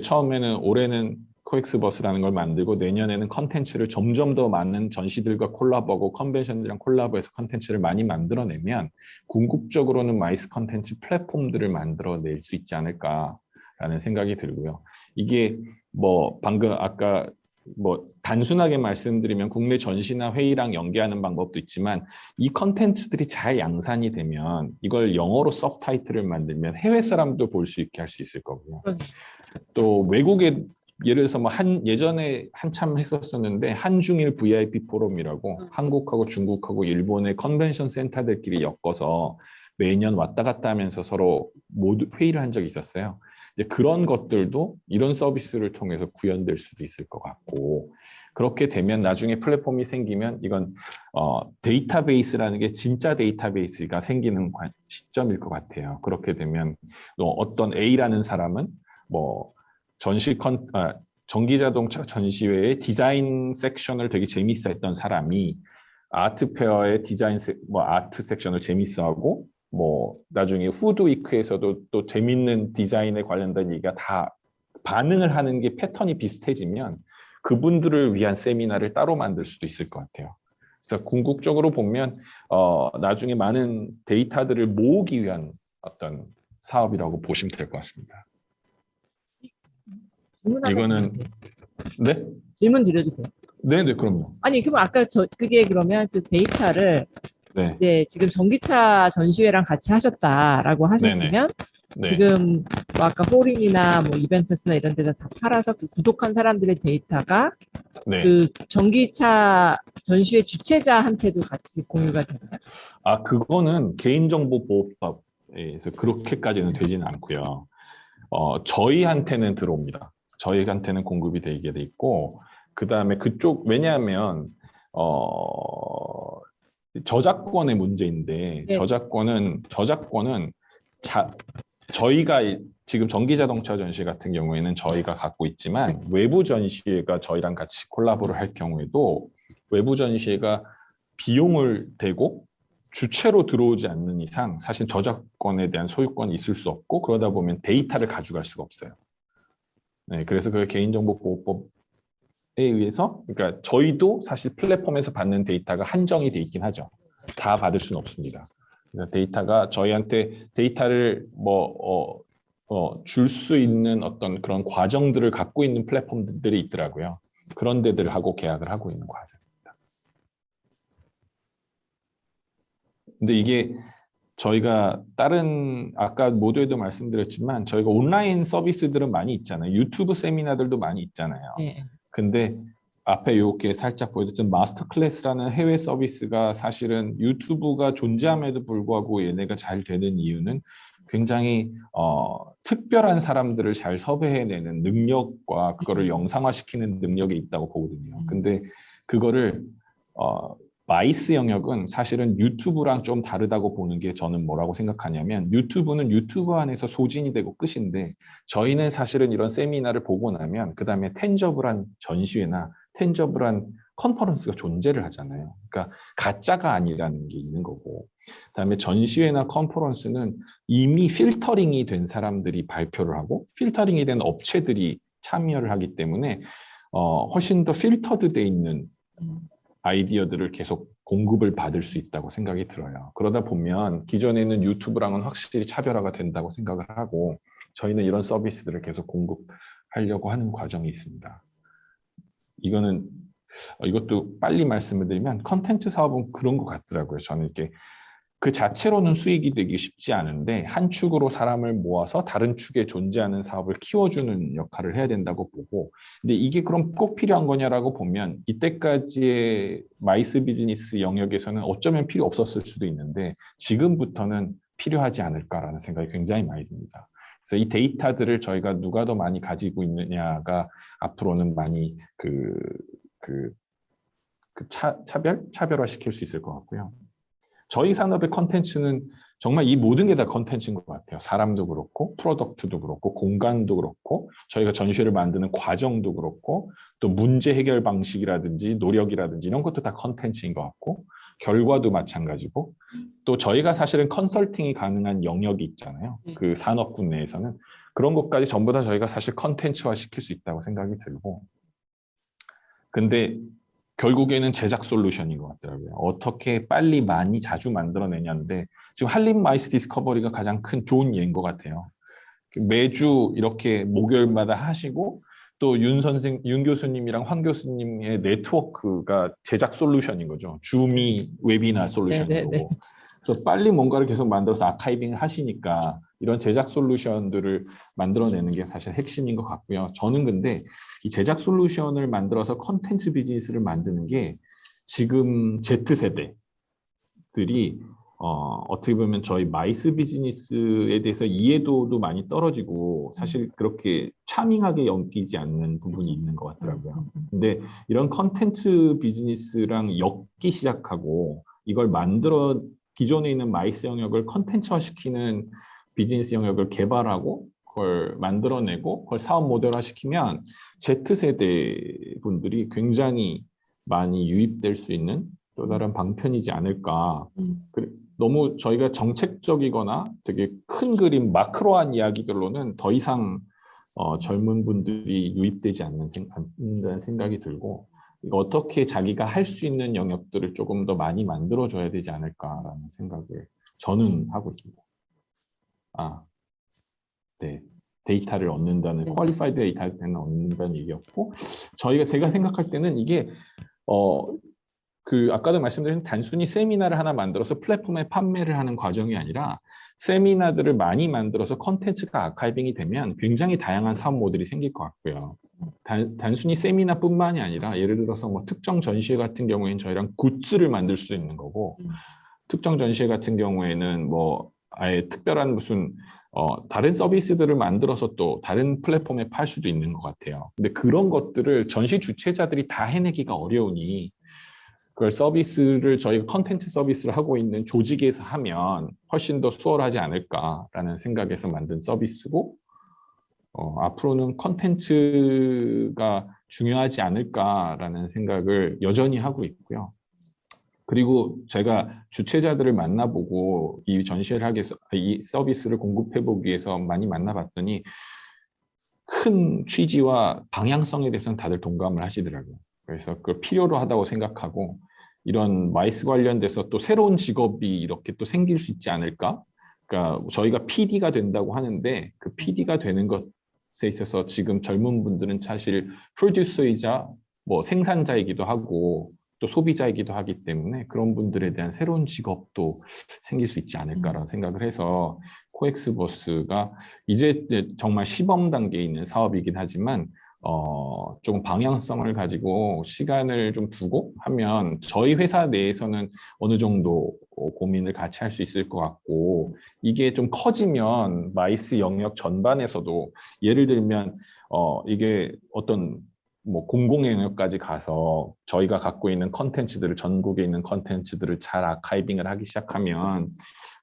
Speaker 2: 올해는 코엑스버스라는 걸 만들고 내년에는 컨텐츠를 점점 더 많은 전시들과 콜라보하고 컨벤션들이랑 콜라보해서 컨텐츠를 많이 만들어내면 궁극적으로는 마이스 컨텐츠 플랫폼들을 만들어낼 수 있지 않을까라는 생각이 들고요. 이게 뭐 방금 아까 뭐 단순하게 말씀드리면 국내 전시나 회의랑 연계하는 방법도 있지만 이 컨텐츠들이 잘 양산이 되면 이걸 영어로 서브타이틀을 만들면 해외 사람도 볼 수 있게 할 수 있을 거고요. 또 외국에 예를 들어서 예전에 한참 했었었는데 한중일 VIP 포럼이라고 한국하고 중국하고 일본의 컨벤션 센터들끼리 엮어서 매년 왔다 갔다 하면서 서로 모두 회의를 한 적이 있었어요. 이제 그런 것들도 이런 서비스를 통해서 구현될 수도 있을 것 같고 그렇게 되면 나중에 플랫폼이 생기면 이건 데이터베이스라는 게 진짜 데이터베이스가 생기는 시점일 것 같아요. 그렇게 되면 어떤 A라는 사람은 뭐 전기자동차 전시회의 디자인 섹션을 되게 재밌어했던 사람이 아트페어의 아트 섹션을 재밌어하고 뭐 나중에 후드위크에서도 또 재밌는 디자인에 관련된 얘기가 다 반응을 하는 게 패턴이 비슷해지면 그분들을 위한 세미나를 따로 만들 수도 있을 것 같아요. 그래서 궁극적으로 보면 나중에 많은 데이터들을 모으기 위한 어떤 사업이라고 보시면 될 것 같습니다. 이거는 네?
Speaker 1: 질문 드려도 돼요?
Speaker 2: 네, 그럼요.
Speaker 1: 아니, 그럼 아까 그게 그러면 그 데이터를
Speaker 2: 네,
Speaker 1: 이제 지금 전기차 전시회랑 같이 하셨다라고
Speaker 2: 네네,
Speaker 1: 하셨으면
Speaker 2: 네,
Speaker 1: 지금 뭐 아까 포린이나 뭐 이벤트스나 이런 데다 다 팔아서 그 구독한 사람들의 데이터가
Speaker 2: 네.
Speaker 1: 그 전기차 전시회 주최자한테도 같이 공유가 되나요?
Speaker 2: 아, 그거는 개인정보보호법에서 그렇게까지는 되지는 않고요. 저희한테는 들어옵니다. 저희한테는 공급이 되게 돼 있고, 그 다음에 그쪽, 왜냐하면, 저작권의 문제인데,
Speaker 1: 네.
Speaker 2: 저작권은 저희가 지금 전기자동차 전시 같은 경우에는 저희가 갖고 있지만, 외부 전시회가 저희랑 같이 콜라보를 할 경우에도 외부 전시회가 비용을 대고 주체로 들어오지 않는 이상 사실 저작권에 대한 소유권이 있을 수 없고 그러다 보면 데이터를 가져갈 수가 없어요. 네, 그래서 그 개인정보보호법에 의해서 그러니까 저희도 사실 플랫폼에서 받는 데이터가 한정이 돼 있긴 하죠. 다 받을 수는 없습니다. 그래서 데이터가 저희한테 데이터를 줄 수 있는 어떤 그런 과정들을 갖고 있는 플랫폼들이 있더라고요. 그런 데들하고 계약을 하고 있는 과정. 근데 이게 저희가 다른 아까 모두에도 말씀드렸지만 저희가 온라인 서비스들은 많이 있잖아요. 유튜브 세미나들도 많이 있잖아요.
Speaker 1: 네.
Speaker 2: 근데 앞에 이렇게 살짝 보여줬던 마스터 클래스라는 해외 서비스가 사실은 유튜브가 존재함에도 불구하고 얘네가 잘 되는 이유는 굉장히 특별한 사람들을 잘 섭외해내는 능력과 그거를 영상화시키는 능력이 있다고 보거든요. 근데 그거를 마이스 영역은 사실은 유튜브랑 좀 다르다고 보는 게 저는 뭐라고 생각하냐면 유튜브는 유튜브 안에서 소진이 되고 끝인데 저희는 사실은 이런 세미나를 보고 나면 그 다음에 텐저블한 전시회나 텐저블한 컨퍼런스가 존재를 하잖아요. 그러니까 가짜가 아니라는 게 있는 거고 그다음에 전시회나 컨퍼런스는 이미 필터링이 된 사람들이 발표를 하고 필터링이 된 업체들이 참여를 하기 때문에 훨씬 더 필터드 돼 있는 아이디어들을 계속 공급을 받을 수 있다고 생각이 들어요. 그러다 보면 기존에는 유튜브랑은 확실히 차별화가 된다고 생각을 하고 저희는 이런 서비스들을 계속 공급하려고 하는 과정이 있습니다. 이것도 빨리 말씀을 드리면 컨텐츠 사업은 그런 것 같더라고요. 저는 이렇게 그 자체로는 수익이 되기 쉽지 않은데 한 축으로 사람을 모아서 다른 축에 존재하는 사업을 키워주는 역할을 해야 된다고 보고 근데 이게 그럼 꼭 필요한 거냐라고 보면 이때까지의 마이스 비즈니스 영역에서는 어쩌면 필요 없었을 수도 있는데 지금부터는 필요하지 않을까라는 생각이 굉장히 많이 듭니다. 그래서 이 데이터들을 저희가 누가 더 많이 가지고 있느냐가 앞으로는 많이 차별화 시킬 수 있을 것 같고요. 저희 산업의 컨텐츠는 정말 이 모든 게 다 컨텐츠인 것 같아요. 사람도 그렇고 프로덕트도 그렇고 공간도 그렇고 저희가 전시회를 만드는 과정도 그렇고 또 문제 해결 방식이라든지 노력이라든지 이런 것도 다 컨텐츠인 것 같고 결과도 마찬가지고 또 저희가 사실은 컨설팅이 가능한 영역이 있잖아요. 그 산업군 내에서는 그런 것까지 전부 다 저희가 사실 컨텐츠화 시킬 수 있다고 생각이 들고 근데 결국에는 제작 솔루션인 것 같더라고요. 어떻게 빨리 많이 자주 만들어내냐인데 지금 한림 마이스 디스커버리가 가장 큰 좋은 예인 것 같아요. 매주 이렇게 목요일마다 하시고 또 윤 교수님이랑 황 교수님의 네트워크가 제작 솔루션인 거죠. 줌이 웨비나 솔루션인
Speaker 1: 네네네.
Speaker 2: 거고. 그래서 빨리 뭔가를 계속 만들어서 아카이빙을 하시니까 이런 제작 솔루션들을 만들어내는 게 사실 핵심인 것 같고요. 저는 근데 이 제작 솔루션을 만들어서 컨텐츠 비즈니스를 만드는 게 지금 Z세대들이 어떻게 보면 저희 마이스 비즈니스에 대해서 이해도도 많이 떨어지고 사실 그렇게 차밍하게 여기지 않는 부분이 있는 것 같더라고요. 근데 이런 컨텐츠 비즈니스랑 엮기 시작하고 이걸 만들어 기존에 있는 마이스 영역을 컨텐츠화 시키는 비즈니스 영역을 개발하고 그걸 만들어내고 그걸 사업 모델화 시키면 Z세대 분들이 굉장히 많이 유입될 수 있는 또 다른 방편이지 않을까. 너무 저희가 정책적이거나 되게 큰 그림, 마크로한 이야기들로는 더 이상 젊은 분들이 유입되지 않는다는 생각이 들고 이거 어떻게 자기가 할 수 있는 영역들을 조금 더 많이 만들어줘야 되지 않을까라는 생각을 저는 하고 있습니다. 네. 데이터를 얻는다는, 퀄리파이드 데이터를 얻는다는 얘기였고 제가 생각할 때는 이게 그 아까도 말씀드린 단순히 세미나를 하나 만들어서 플랫폼에 판매를 하는 과정이 아니라 세미나들을 많이 만들어서 컨텐츠가 아카이빙이 되면 굉장히 다양한 사업 모델이 생길 것 같고요. 단순히 세미나뿐만이 아니라 예를 들어서 뭐 특정 전시회 같은 경우에는 저희랑 굿즈를 만들 수 있는 거고 특정 전시회 같은 경우에는 뭐 아예 특별한 무슨 다른 서비스들을 만들어서 또 다른 플랫폼에 팔 수도 있는 것 같아요. 근데 그런 것들을 전시 주최자들이 다 해내기가 어려우니 그걸 서비스를 저희가 컨텐츠 서비스를 하고 있는 조직에서 하면 훨씬 더 수월하지 않을까라는 생각에서 만든 서비스고 앞으로는 컨텐츠가 중요하지 않을까라는 생각을 여전히 하고 있고요. 그리고 제가 주최자들을 만나보고 이 전시회를 하기 위해서 이 서비스를 공급해보기 위해서 많이 만나봤더니 큰 취지와 방향성에 대해서는 다들 동감을 하시더라고요. 그래서 그걸 필요로 하다고 생각하고 이런 마이스 관련돼서 또 새로운 직업이 이렇게 또 생길 수 있지 않을까? 그러니까 저희가 PD가 된다고 하는데 그 PD가 되는 것에 있어서 지금 젊은 분들은 사실 프로듀서이자 뭐 생산자이기도 하고 또 소비자이기도 하기 때문에 그런 분들에 대한 새로운 직업도 생길 수 있지 않을까라는 생각을 해서 코엑스버스가 이제 정말 시범 단계에 있는 사업이긴 하지만 조금 방향성을 가지고 시간을 좀 두고 하면 저희 회사 내에서는 어느 정도 고민을 같이 할 수 있을 것 같고 이게 좀 커지면 마이스 영역 전반에서도 예를 들면 이게 어떤 뭐 공공 영역까지 가서 저희가 갖고 있는 컨텐츠들을 전국에 있는 컨텐츠들을 잘 아카이빙을 하기 시작하면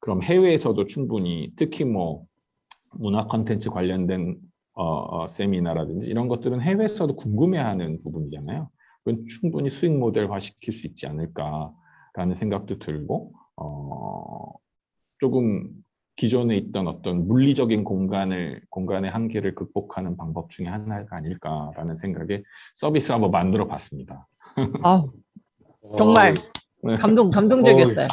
Speaker 2: 그럼 해외에서도 충분히 특히 뭐 문화 컨텐츠 관련된 세미나라든지 이런 것들은 해외에서도 궁금해하는 부분이잖아요. 그건 충분히 수익 모델화 시킬 수 있지 않을까라는 생각도 들고 조금 기존에 있던 어떤 물리적인 공간의 한계를 극복하는 방법 중에 하나가 아닐까라는 생각에 서비스를 한번 만들어 봤습니다.
Speaker 1: 아,
Speaker 3: 어,
Speaker 1: 정말
Speaker 2: 네.
Speaker 1: 감동적이었어요.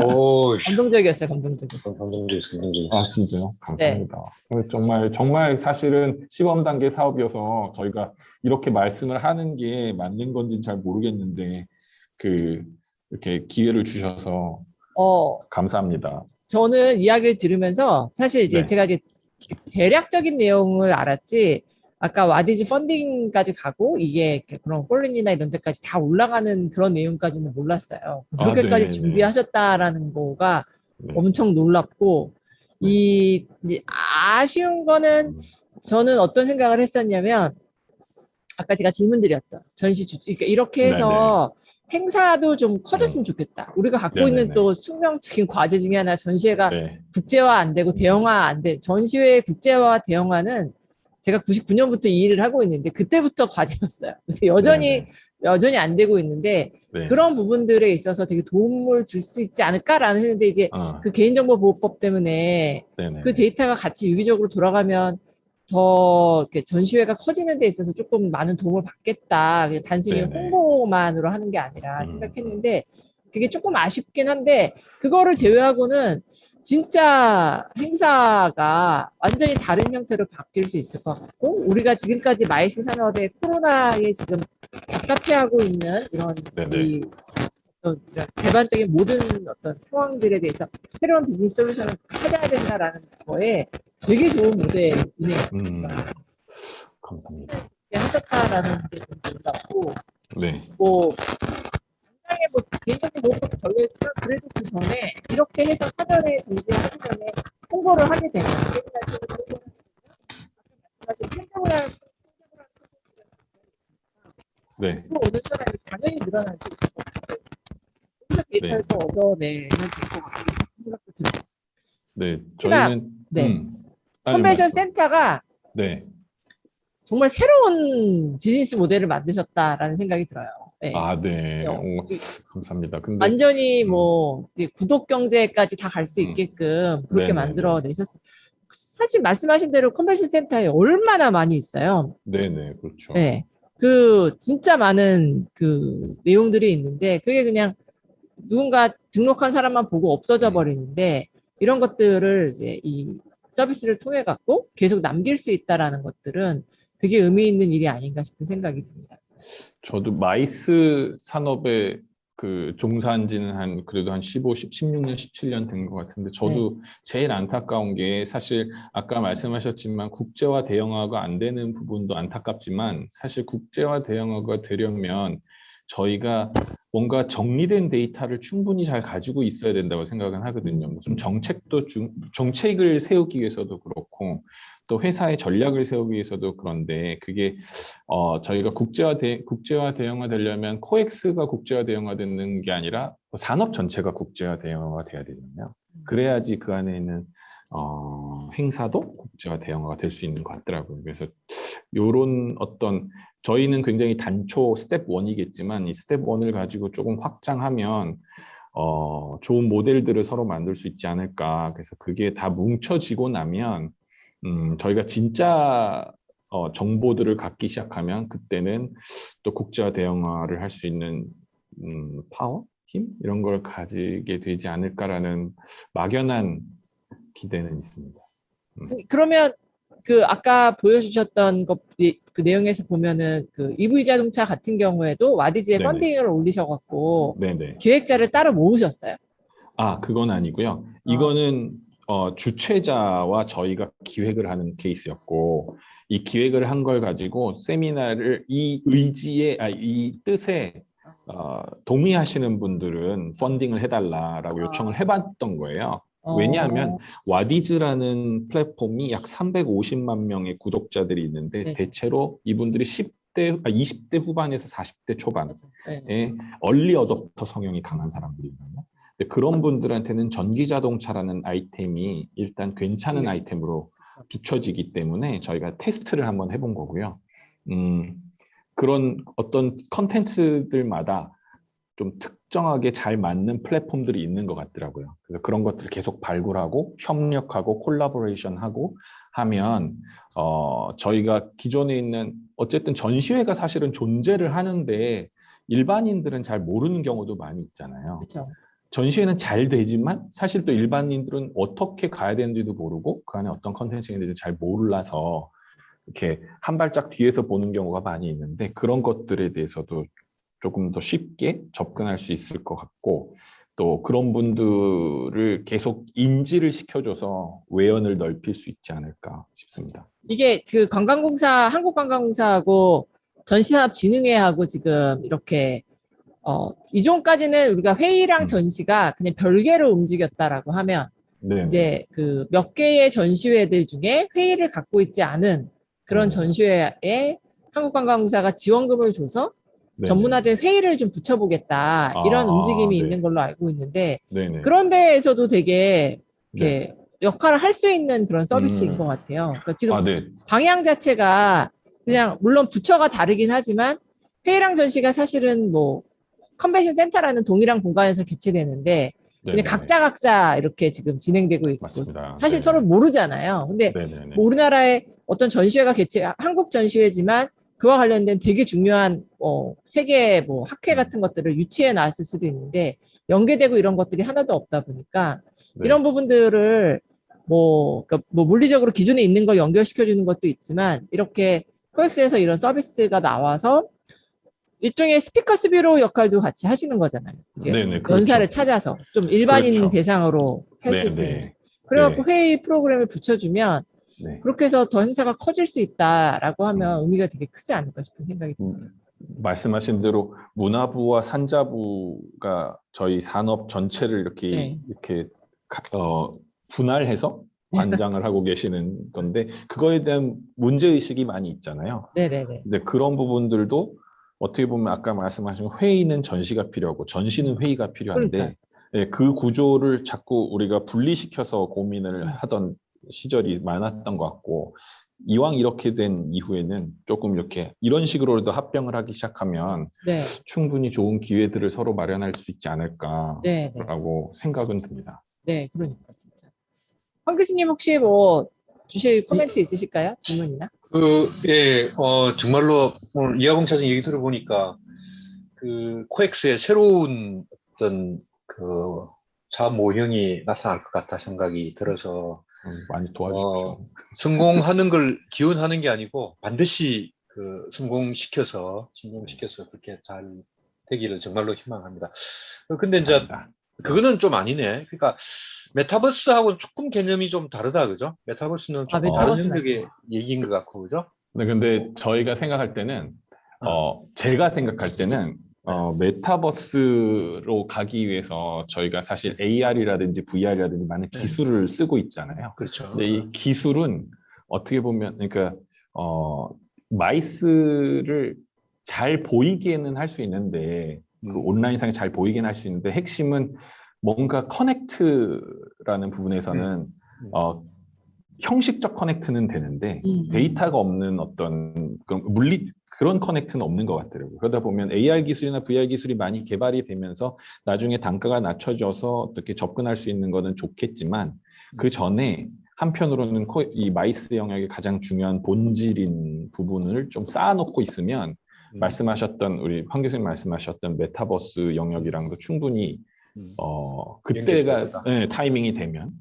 Speaker 3: 오,
Speaker 1: 감동적이었어요. 감동적이었어요.
Speaker 3: 감동적이었어.
Speaker 2: 아, 진짜요?
Speaker 1: 네.
Speaker 2: 감사합니다. 정말 사실은 시범 단계 사업이어서 저희가 이렇게 말씀을 하는 게 맞는 건지는 잘 모르겠는데 이렇게 기회를 주셔서 감사합니다.
Speaker 1: 저는 이야기를 들으면서 사실 이제
Speaker 2: 네.
Speaker 1: 제가 이제 대략적인 내용을 알았지 아까 와디즈 펀딩까지 가고 이게 그런 폴린이나 이런 데까지 다 올라가는 그런 내용까지는 몰랐어요.
Speaker 2: 아,
Speaker 1: 그렇게까지
Speaker 2: 네,
Speaker 1: 준비하셨다라는 거가
Speaker 2: 네.
Speaker 1: 엄청 놀랍고 이제 아쉬운 거는 저는 어떤 생각을 했었냐면 아까 제가 질문드렸던 전시 주체 그러니까 이렇게 해서 행사도 좀 커졌으면 좋겠다. 우리가 갖고 있는
Speaker 2: 네네네.
Speaker 1: 또 숙명적인 과제 중에 하나 전시회가
Speaker 2: 네.
Speaker 1: 국제화 안 되고 대형화 안 돼. 전시회 국제화 대형화는 제가 99년부터 이 일을 하고 있는데 그때부터 과제였어요. 근데 여전히 안 되고 있는데
Speaker 2: 네.
Speaker 1: 그런 부분들에 있어서 되게 도움을 줄 수 있지 않을까라는 했는데 이제 그 개인정보보호법 때문에
Speaker 2: 네네.
Speaker 1: 그 데이터가 같이 유기적으로 돌아가면 더 이렇게 전시회가 커지는 데 있어서 조금 많은 도움을 받겠다. 그냥 단순히
Speaker 2: 네네.
Speaker 1: 홍보만으로 하는 게 아니라 생각했는데 그게 조금 아쉽긴 한데 그거를 제외하고는 진짜 행사가 완전히 다른 형태로 바뀔 수 있을 것 같고 우리가 지금까지 마이스 산업의 코로나에 지금 답답해하고 있는 이런
Speaker 2: 네네.
Speaker 1: 어떤 이런 개반적인 모든 어떤 상황들에 대해서 새로운 비즈니스 솔루션을 찾아야 된다라는 거에 되게 좋은 모델이네요.
Speaker 2: 감사합니다.
Speaker 1: 하셨다라는 게 좀 놀랍고
Speaker 2: 네.
Speaker 1: 뭐 당장에 뭐 개인적인 목표도 걸려있지만 그래도 그 전에 이렇게 해서 사전에 준비하기 전에 홍보를 하게 되면 말씀하신 행동을
Speaker 2: 네.
Speaker 1: 오는 사람이 당연히 늘어나지 여기서 데이터를 또 얻어내면 될 것 같은 생각도 들어요.
Speaker 2: 네. 저희는
Speaker 1: 컨벤션 센터가
Speaker 2: 네.
Speaker 1: 정말 새로운 비즈니스 모델을 만드셨다라는 생각이 들어요. 네.
Speaker 2: 아, 네. 감사합니다. 근데
Speaker 1: 완전히 뭐 이제 구독 경제까지 다 갈 수 있게끔 그렇게 만들어 내셨어요. 사실 말씀하신 대로 컨벤션 센터에 얼마나 많이 있어요.
Speaker 2: 네네, 그렇죠.
Speaker 1: 네. 그 진짜 많은 그 내용들이 있는데 그게 그냥 누군가 등록한 사람만 보고 없어져 버리는데 이런 것들을 이제 이 서비스를 통해 갖고 계속 남길 수 있다라는 것들은 되게 의미 있는 일이 아닌가 싶은 생각이 듭니다.
Speaker 2: 저도 마이스 산업에 그 종사한 지는 그래도 한 16년, 17년 된 것 같은데 저도 제일 안타까운 게 사실 아까 말씀하셨지만 국제화 대형화가 안 되는 부분도 안타깝지만 사실 국제화 대형화가 되려면 저희가 뭔가 정리된 데이터를 충분히 잘 가지고 있어야 된다고 생각은 하거든요. 무슨 정책을 세우기 위해서도 그렇고 또 회사의 전략을 세우기 위해서도 그런데 그게 저희가 국제화 대형화 되려면 코엑스가 국제화 대형화 되는 게 아니라 산업 전체가 국제화 대형화가 돼야 되잖아요. 그래야지 그 안에 있는 행사도 국제화 대형화가 될 수 있는 것 같더라고요. 그래서 요런 어떤 저희는 굉장히 단초 스텝 1이겠지만 이 스텝 1을 가지고 조금 확장하면 좋은 모델들을 서로 만들 수 있지 않을까. 그래서 그게 다 뭉쳐지고 나면 저희가 진짜 정보들을 갖기 시작하면 그때는 또 국제화 대형화를 할 수 있는 파워, 힘 이런 걸 가지게 되지 않을까라는 막연한 기대는 있습니다.
Speaker 1: 그러면 그 아까 보여주셨던 그 내용에서 보면은 그 EV 자동차 같은 경우에도 와디즈에
Speaker 2: 네네.
Speaker 1: 펀딩을 올리셔갖고
Speaker 2: 네네.
Speaker 1: 기획자를 따로 모으셨어요.
Speaker 2: 그건 아니고요. 이거는 주최자와 저희가 기획을 하는 케이스였고 이 기획을 한 걸 가지고 세미나를 이 이 뜻에 동의하시는 분들은 펀딩을 해달라라고 요청을 해봤던 거예요. 왜냐하면 와디즈라는 플랫폼이 약 350만 명의 구독자들이 있는데
Speaker 1: 네.
Speaker 2: 대체로 이분들이 20대 후반에서 40대 초반의
Speaker 1: 네.
Speaker 2: 얼리 어댑터 성향이 강한 사람들이거든요. 근데 그런 분들한테는 전기자동차라는 아이템이 일단 괜찮은 아이템으로 비춰지기 때문에 저희가 테스트를 한번 해본 거고요. 그런 어떤 컨텐츠들마다 좀 특정하게 잘 맞는 플랫폼들이 있는 것 같더라고요. 그래서 그런 것들을 계속 발굴하고 협력하고 콜라보레이션하고 하면 저희가 기존에 있는 어쨌든 전시회가 사실은 존재를 하는데 일반인들은 잘 모르는 경우도 많이 있잖아요.
Speaker 1: 그렇죠.
Speaker 2: 전시회는 잘 되지만 사실 또 일반인들은 어떻게 가야 되는지도 모르고 그 안에 어떤 컨텐츠가 있는지 잘 몰라서 이렇게 한 발짝 뒤에서 보는 경우가 많이 있는데 그런 것들에 대해서도 조금 더 쉽게 접근할 수 있을 것 같고 또 그런 분들을 계속 인지를 시켜줘서 외연을 넓힐 수 있지 않을까 싶습니다.
Speaker 1: 이게 그 한국관광공사하고 전시산업진흥회하고 지금 이렇게 이전까지는 우리가 회의랑 전시가 그냥 별개로 움직였다라고 하면
Speaker 2: 네네.
Speaker 1: 이제 그 몇 개의 전시회들 중에 회의를 갖고 있지 않은 그런 전시회에 한국관광공사가 지원금을 줘서
Speaker 2: 네네.
Speaker 1: 전문화된 회의를 좀 붙여보겠다 이런 움직임이
Speaker 2: 네.
Speaker 1: 있는 걸로 알고 있는데
Speaker 2: 네네.
Speaker 1: 그런 데에서도 되게
Speaker 2: 네.
Speaker 1: 이렇게 역할을 할 수 있는 그런 서비스인 것 같아요. 그러니까 지금
Speaker 2: 네.
Speaker 1: 방향 자체가 그냥 물론 부처가 다르긴 하지만 회의랑 전시가 사실은 뭐 컨벤션 센터라는 동일한 공간에서 개최되는데 그냥
Speaker 2: 네네.
Speaker 1: 각자 이렇게 지금 진행되고 있고
Speaker 2: 맞습니다.
Speaker 1: 사실
Speaker 2: 네.
Speaker 1: 서로 모르잖아요. 근데
Speaker 2: 네네네.
Speaker 1: 뭐 우리나라의 어떤 전시회가 한국 전시회지만 그와 관련된 되게 중요한 세계 뭐 학회 같은 것들을 유치해 놨을 수도 있는데 연계되고 이런 것들이 하나도 없다 보니까
Speaker 2: 네.
Speaker 1: 이런 부분들을 그러니까 뭐 물리적으로 기존에 있는 걸 연결시켜 주는 것도 있지만 이렇게 코엑스에서 이런 서비스가 나와서 일종의 스피커스 뷰로 역할도 같이 하시는 거잖아요. 이제
Speaker 2: 네네. 그렇죠.
Speaker 1: 연사를 찾아서 좀 일반인
Speaker 2: 그렇죠.
Speaker 1: 대상으로 할 수
Speaker 2: 네네.
Speaker 1: 있는. 그래갖고
Speaker 2: 네.
Speaker 1: 회의 프로그램을 붙여주면
Speaker 2: 네.
Speaker 1: 그렇게 해서 더 행사가 커질 수 있다라고 하면 의미가 되게 크지 않을까 싶은 생각이 듭니다.
Speaker 2: 말씀하신 대로 문화부와 산자부가 저희 산업 전체를 이렇게 분할해서 관장을 하고 계시는 건데 그거에 대한 문제의식이 많이 있잖아요.
Speaker 1: 네네네.
Speaker 2: 근데 그런 부분들도 어떻게 보면 아까 말씀하신 회의는 전시가 필요하고 전시는 회의가 필요한데 그 구조를 자꾸 우리가 분리시켜서 고민을 하던 시절이 많았던 것 같고 이왕 이렇게 된 이후에는 조금 이렇게 이런 식으로도 합병을 하기 시작하면 충분히 좋은 기회들을 서로 마련할 수 있지 않을까라고 생각은 듭니다.
Speaker 1: 네, 그러니까 진짜. 황 교수님 혹시 뭐 주실 코멘트 있으실까요? 질문이나?
Speaker 3: 정말로 오늘 이하공차장 얘기 들어보니까 그 코엑스의 새로운 어떤 그 사업 모형이 나타날 것 같다 생각이 들어서
Speaker 2: 많이 도와주십시오.
Speaker 3: 성공하는 걸 기원하는 게 아니고 반드시 성공시켜서 그렇게 잘 되기를 정말로 희망합니다. 근데 이제
Speaker 2: 감사합니다.
Speaker 3: 그거는 좀 아니네. 그러니까 메타버스하고는 조금 개념이 좀 다르다, 그죠? 메타버스는 조금 다른
Speaker 1: 메타버스는
Speaker 3: 영역의 얘기인 것 같고, 그죠?
Speaker 2: 네, 근데 저희가 생각할 때는 제가 생각할 때는 메타버스로 가기 위해서 저희가 사실 AR이라든지 VR이라든지 많은
Speaker 3: 네.
Speaker 2: 기술을 쓰고 있잖아요.
Speaker 3: 그렇죠.
Speaker 2: 근데 이 기술은 어떻게 보면 그러니까 마이스를 잘 보이게는 할 수 있는데 그 온라인상에 잘 보이게는 할 수 있는데 핵심은 뭔가 커넥트라는 부분에서는 형식적 커넥트는 되는데 데이터가 없는 어떤 그런 커넥트는 없는 것 같더라고요. 그러다 보면 AR 기술이나 VR 기술이 많이 개발이 되면서 나중에 단가가 낮춰져서 어떻게 접근할 수 있는 거는 좋겠지만 그 전에 한편으로는 이 마이스 영역의 가장 중요한 본질인 부분을 좀 쌓아놓고 있으면 말씀하셨던 우리 황 교수님 말씀하셨던 메타버스 영역이랑도 충분히 그때가 타이밍이 되면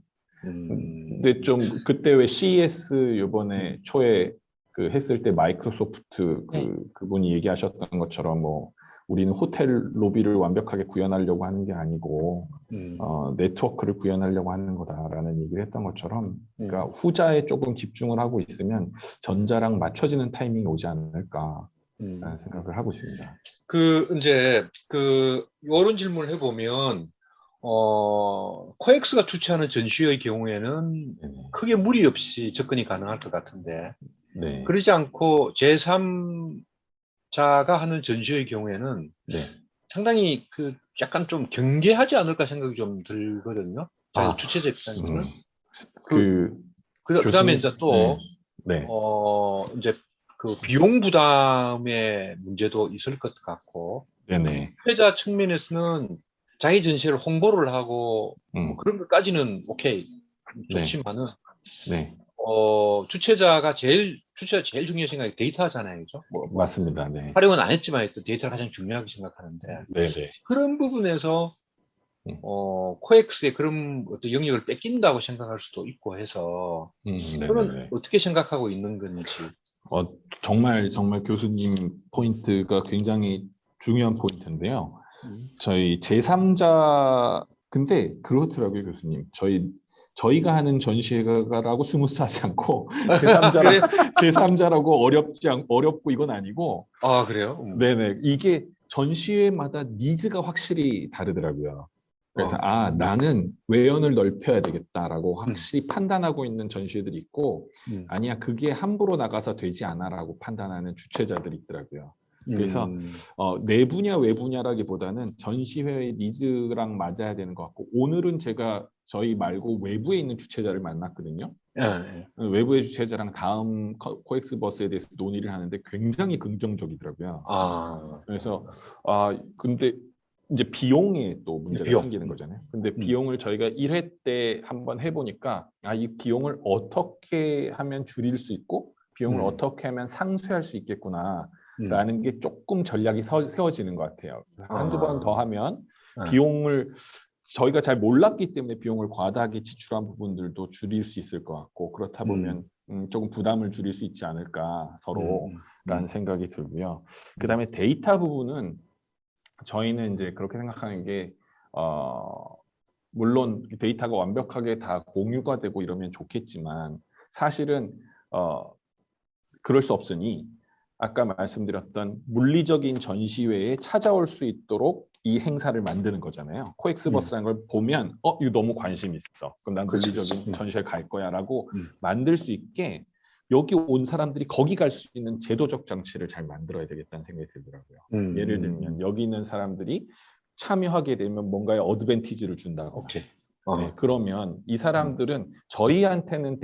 Speaker 2: 근데 좀 그때 왜 CES 요번에 초에 그 했을 때 마이크로소프트 그분이 얘기하셨던 것처럼 뭐 우리는 호텔 로비를 완벽하게 구현하려고 하는 게 아니고 네트워크를 구현하려고 하는 거다라는 얘기를 했던 것처럼 그러니까 후자에 조금 집중을 하고 있으면 전자랑 맞춰지는 타이밍이 오지 않을까라는 생각을 하고 있습니다.
Speaker 3: 이제 이런 질문을 해보면 코엑스가 주최하는 전시회의 경우에는 크게 무리 없이 접근이 가능할 것 같은데
Speaker 2: 네.
Speaker 3: 그러지 않고 제3자가 하는 전시회의 경우에는 상당히 약간 좀 경계하지 않을까 생각이 좀 들거든요. 주최자 입장에서는. 그다음에 이제 또 이제 비용 부담의 문제도 있을 것 같고 주최자 측면에서는 자기 전시를 홍보를 하고 뭐 그런 것까지는 오케이 좋지만은 주최자가 제일 중요한 생각이 데이터잖아요, 그죠?
Speaker 2: 맞습니다.
Speaker 3: 활용은 안 했지만 또 데이터가 가장 중요하게 생각하는데 그런 부분에서 코엑스의 그런 어떤 영역을 뺏긴다고 생각할 수도 있고 해서 그건 어떻게 생각하고 있는 건지.
Speaker 2: 정말 교수님 포인트가 굉장히 중요한 포인트인데요. 저희 제3자 근데 그렇더라고요, 교수님. 저희가 하는 전시회가라고 스무스하지 않고 제3자라고 어렵고 이건 아니고.
Speaker 3: 아, 그래요?
Speaker 2: 네네. 이게 전시회마다 니즈가 확실히 다르더라고요. 그래서 나는 외연을 넓혀야 되겠다라고 확실히 판단하고 있는 전시회들이 있고 아니야 그게 함부로 나가서 되지 않아라고 판단하는 주최자들이 있더라고요. 그래서 내 분야 외 분야라기보다는 전시회의 니즈랑 맞아야 되는 것 같고 오늘은 제가 저희 말고 외부에 있는 주최자를 만났거든요. 외부의 주최자랑 다음 코엑스 버스에 대해서 논의를 하는데 굉장히 긍정적이더라고요. 그래서 근데 이제 비용에 또 문제가 생기는 거잖아요. 근데 비용을 저희가 1회 때 한번 해보니까 이 비용을 어떻게 하면 줄일 수 있고 비용을 어떻게 하면 상쇄할 수 있겠구나 라는 게 조금 전략이 세워지는 것 같아요. 한두 번 더 하면 비용을 저희가 잘 몰랐기 때문에 비용을 과다하게 지출한 부분들도 줄일 수 있을 것 같고 그렇다 보면 조금 부담을 줄일 수 있지 않을까 서로라는 생각이 들고요. 그 다음에 데이터 부분은 저희는 이제 그렇게 생각하는 게 물론 데이터가 완벽하게 다 공유가 되고 이러면 좋겠지만 사실은 그럴 수 없으니 아까 말씀드렸던 물리적인 전시회에 찾아올 수 있도록 이 행사를 만드는 거잖아요. 코엑스 버스라는 걸 보면 이거 너무 관심 있어. 그럼 난 물리적인 전시회 갈 거야 라고 만들 수 있게 여기 온 사람들이 거기 갈 수 있는 제도적 장치를 잘 만들어야 되겠다는 생각이 들더라고요. 예를 들면 여기 있는 사람들이 참여하게 되면 뭔가의 어드밴티지를 준다고. 그러면 이 사람들은 저희한테는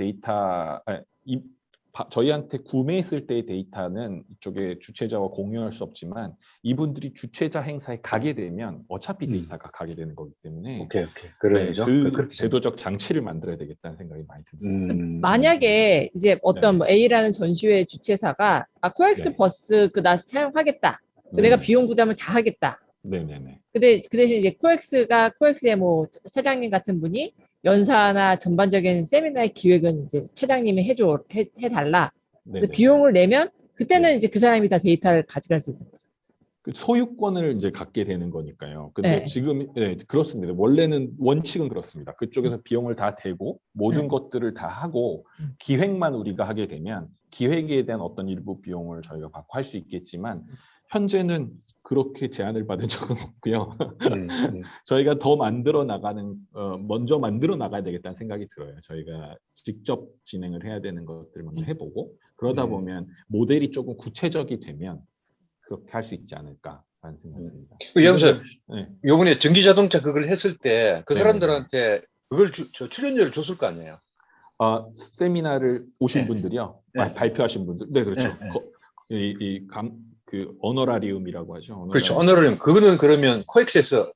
Speaker 2: 저희한테 구매했을 때의 데이터는 이쪽에 주최자와 공유할 수 없지만 이분들이 주최자 행사에 가게 되면 어차피 데이터가 가게 되는 거기 때문에 그 제도적 장치를 만들어야 되겠다는 생각이 많이 듭니다.
Speaker 1: 만약에 이제 어떤 뭐 A라는 전시회 주최사가 코엑스 버스 나 사용하겠다. 내가 비용 부담을 다 하겠다. 근데 그 대신 이제 코엑스의 뭐 차장님 같은 분이 연사나 전반적인 세미나의 기획은 이제 차장님이 해달라. 비용을 내면 그때는
Speaker 2: 네.
Speaker 1: 이제 그 사람이 다 데이터를 가져갈 수 있는 거죠.
Speaker 2: 그 소유권을 이제 갖게 되는 거니까요. 근데
Speaker 1: 네.
Speaker 2: 지금 그렇습니다. 원래는 원칙은 그렇습니다. 그쪽에서 비용을 다 대고 모든
Speaker 1: 네.
Speaker 2: 것들을 다 하고 기획만 우리가 하게 되면 기획에 대한 어떤 일부 비용을 저희가 받고 할 수 있겠지만 현재는 그렇게 제안을 받은 적은 없고요. 저희가 더 만들어 나가는 먼저 만들어 나가야 되겠다는 생각이 들어요. 저희가 직접 진행을 해야 되는 것들을 먼저 해보고 그러다 보면 모델이 조금 구체적이 되면 그렇게 할 수 있지 않을까라는 생각이 듭니다.
Speaker 3: 여기서
Speaker 2: 네.
Speaker 3: 요번에 전기자동차 그걸 했을 때 그
Speaker 2: 네네네.
Speaker 3: 사람들한테 그걸 출연료를 줬을 거 아니에요?
Speaker 2: 세미나를 오신
Speaker 3: 네.
Speaker 2: 분들이요?
Speaker 3: 네.
Speaker 2: 발표하신 분들? 네, 그렇죠.
Speaker 3: 네.
Speaker 2: 그 어너라리움이라고 하죠.
Speaker 3: 그렇죠. 어너라리움. 그거는 그러면 코엑스에서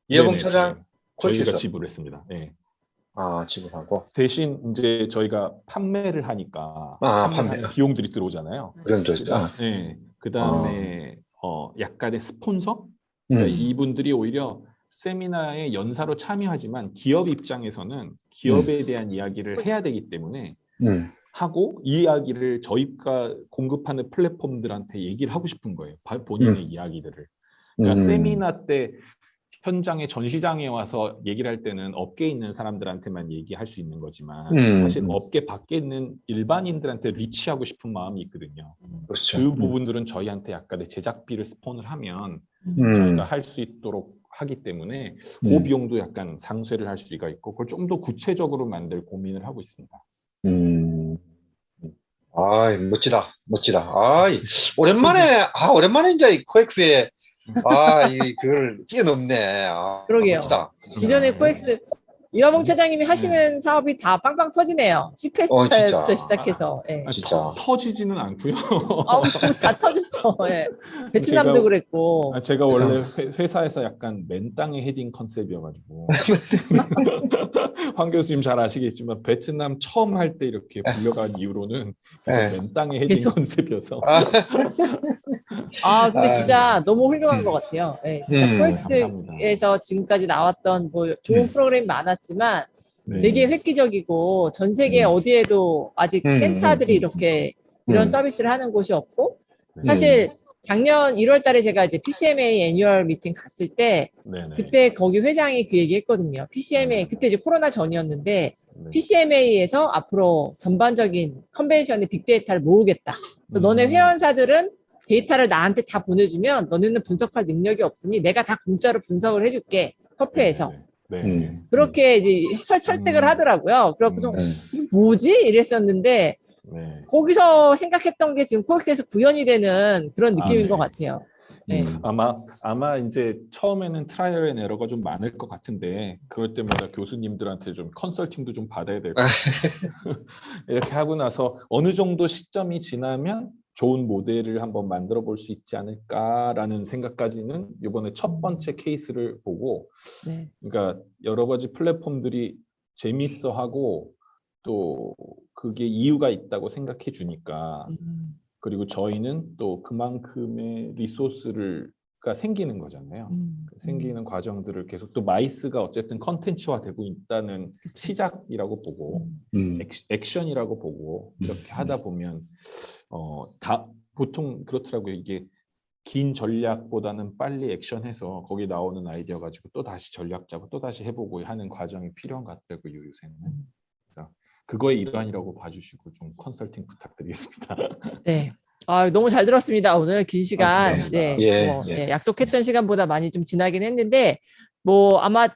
Speaker 3: 이해봉
Speaker 2: 네네,
Speaker 3: 차장
Speaker 2: 저희가
Speaker 3: 코엑스에서
Speaker 2: 지불했습니다. 네.
Speaker 3: 지불하고.
Speaker 2: 대신 이제 저희가 판매를 하니까
Speaker 3: 판매.
Speaker 2: 비용들이 들어오잖아요.
Speaker 3: 그런 거
Speaker 2: 네. 그다음에 약간의 스폰서? 그러니까 이분들이 오히려 세미나에 연사로 참여하지만 기업 입장에서는 기업에 대한 이야기를 해야 되기 때문에 하고 이 이야기를 저희가 공급하는 플랫폼들한테 얘기를 하고 싶은 거예요. 본인의 이야기들을. 그러니까 세미나 때 현장에 전시장에 와서 얘기를 할 때는 업계에 있는 사람들한테만 얘기할 수 있는 거지만 사실 업계 밖에 있는 일반인들한테 리치하고 싶은 마음이 있거든요.
Speaker 3: 그렇죠.
Speaker 2: 그 부분들은 저희한테 약간의 제작비를 스폰을 하면 저희가 할 수 있도록 하기 때문에 그 비용도 약간 상쇄를 할 수가 있고 그걸 좀 더 구체적으로 만들 고민을 하고 있습니다.
Speaker 3: 멋지다. 오랜만에 이제 이 코엑스에 그걸 뛰어넘네.
Speaker 1: 그러게요.
Speaker 3: 멋지다.
Speaker 1: 기존의 코엑스 이화봉 차장님이 하시는 사업이 다 빵빵 터지네요. C페스타부터 시작해서. 예.
Speaker 3: 진짜.
Speaker 2: 터지지는 않고요.
Speaker 1: 다 터졌죠. 예. 베트남도 그랬고.
Speaker 2: 제가 원래 회사에서 약간 맨 땅에 헤딩 컨셉이어가지고 황 교수님 잘 아시겠지만 베트남 처음 할 때 이렇게 불려간 이후로는 계속 맨 땅에 헤딩 컨셉이어서.
Speaker 1: 근데 진짜 너무 훌륭한 것 같아요. 네, 진짜 코엑스에서
Speaker 2: 감사합니다.
Speaker 1: 지금까지 나왔던 뭐 좋은 프로그램이 많았지만 되게 획기적이고 전 세계 어디에도 아직 센터들이 이렇게 이런 서비스를 하는 곳이 없고 사실 작년 1월 달에 제가 이제 PCMA 애뉴얼 미팅 갔을 때 그때 거기 회장이 그 얘기 했거든요. PCMA 그때 이제 코로나 전이었는데 PCMA에서 앞으로 전반적인 컨벤션의 빅데이터를 모으겠다. 그래서 너네 회원사들은 데이터를 나한테 다 보내주면 너네는 분석할 능력이 없으니 내가 다 공짜로 분석을 해줄게. 협회에서. 그렇게 이제 설득을 하더라고요. 그래서 좀 뭐지? 이랬었는데 거기서 생각했던 게 지금 코엑스에서 구현이 되는 그런 느낌인 것 같아요. 네.
Speaker 2: 아마 이제 처음에는 트라이얼 앤 에러가 좀 많을 것 같은데 그럴 때마다 교수님들한테 좀 컨설팅도 좀 받아야 될 것 같아요. 이렇게 하고 나서 어느 정도 시점이 지나면 좋은 모델을 한번 만들어 볼 수 있지 않을까라는 생각까지는 이번에 첫 번째 케이스를 보고 그러니까 여러 가지 플랫폼들이 재밌어하고 또 그게 이유가 있다고 생각해 주니까 그리고 저희는 또 그만큼의 리소스가 생기는 거잖아요. 생기는 과정들을 계속 또 마이스가 어쨌든 컨텐츠화 되고 있다는 시작이라고 보고 액션이라고 보고 이렇게 하다 보면 보통 그렇더라고요. 이게 긴 전략보다는 빨리 액션해서 거기 나오는 아이디어 가지고 또 다시 전략 짜고 또 다시 해보고 하는 과정이 필요한 것 같더라고요. 요새는. 그거의 일환이라고 봐주시고 좀 컨설팅 부탁드리겠습니다.
Speaker 1: 네. 너무 잘 들었습니다. 오늘 긴 시간 약속했던 시간보다 많이 좀 지나긴 했는데 뭐 아마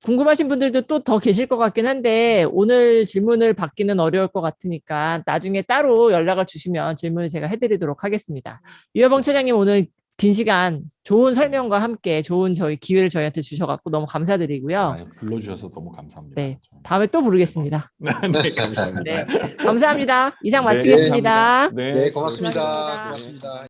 Speaker 1: 궁금하신 분들도 또 더 계실 것 같긴 한데 오늘 질문을 받기는 어려울 것 같으니까 나중에 따로 연락을 주시면 질문을 제가 해드리도록 하겠습니다. 이화봉 차장님 오늘 긴 시간 좋은 설명과 함께 좋은 기회를 저희한테 주셔갖고 너무 감사드리고요.
Speaker 2: 불러주셔서 너무 감사합니다.
Speaker 1: 네, 다음에 또 부르겠습니다.
Speaker 2: 네, 감사합니다.
Speaker 1: 감사합니다. 이상 마치겠습니다.
Speaker 3: 네, 고맙습니다.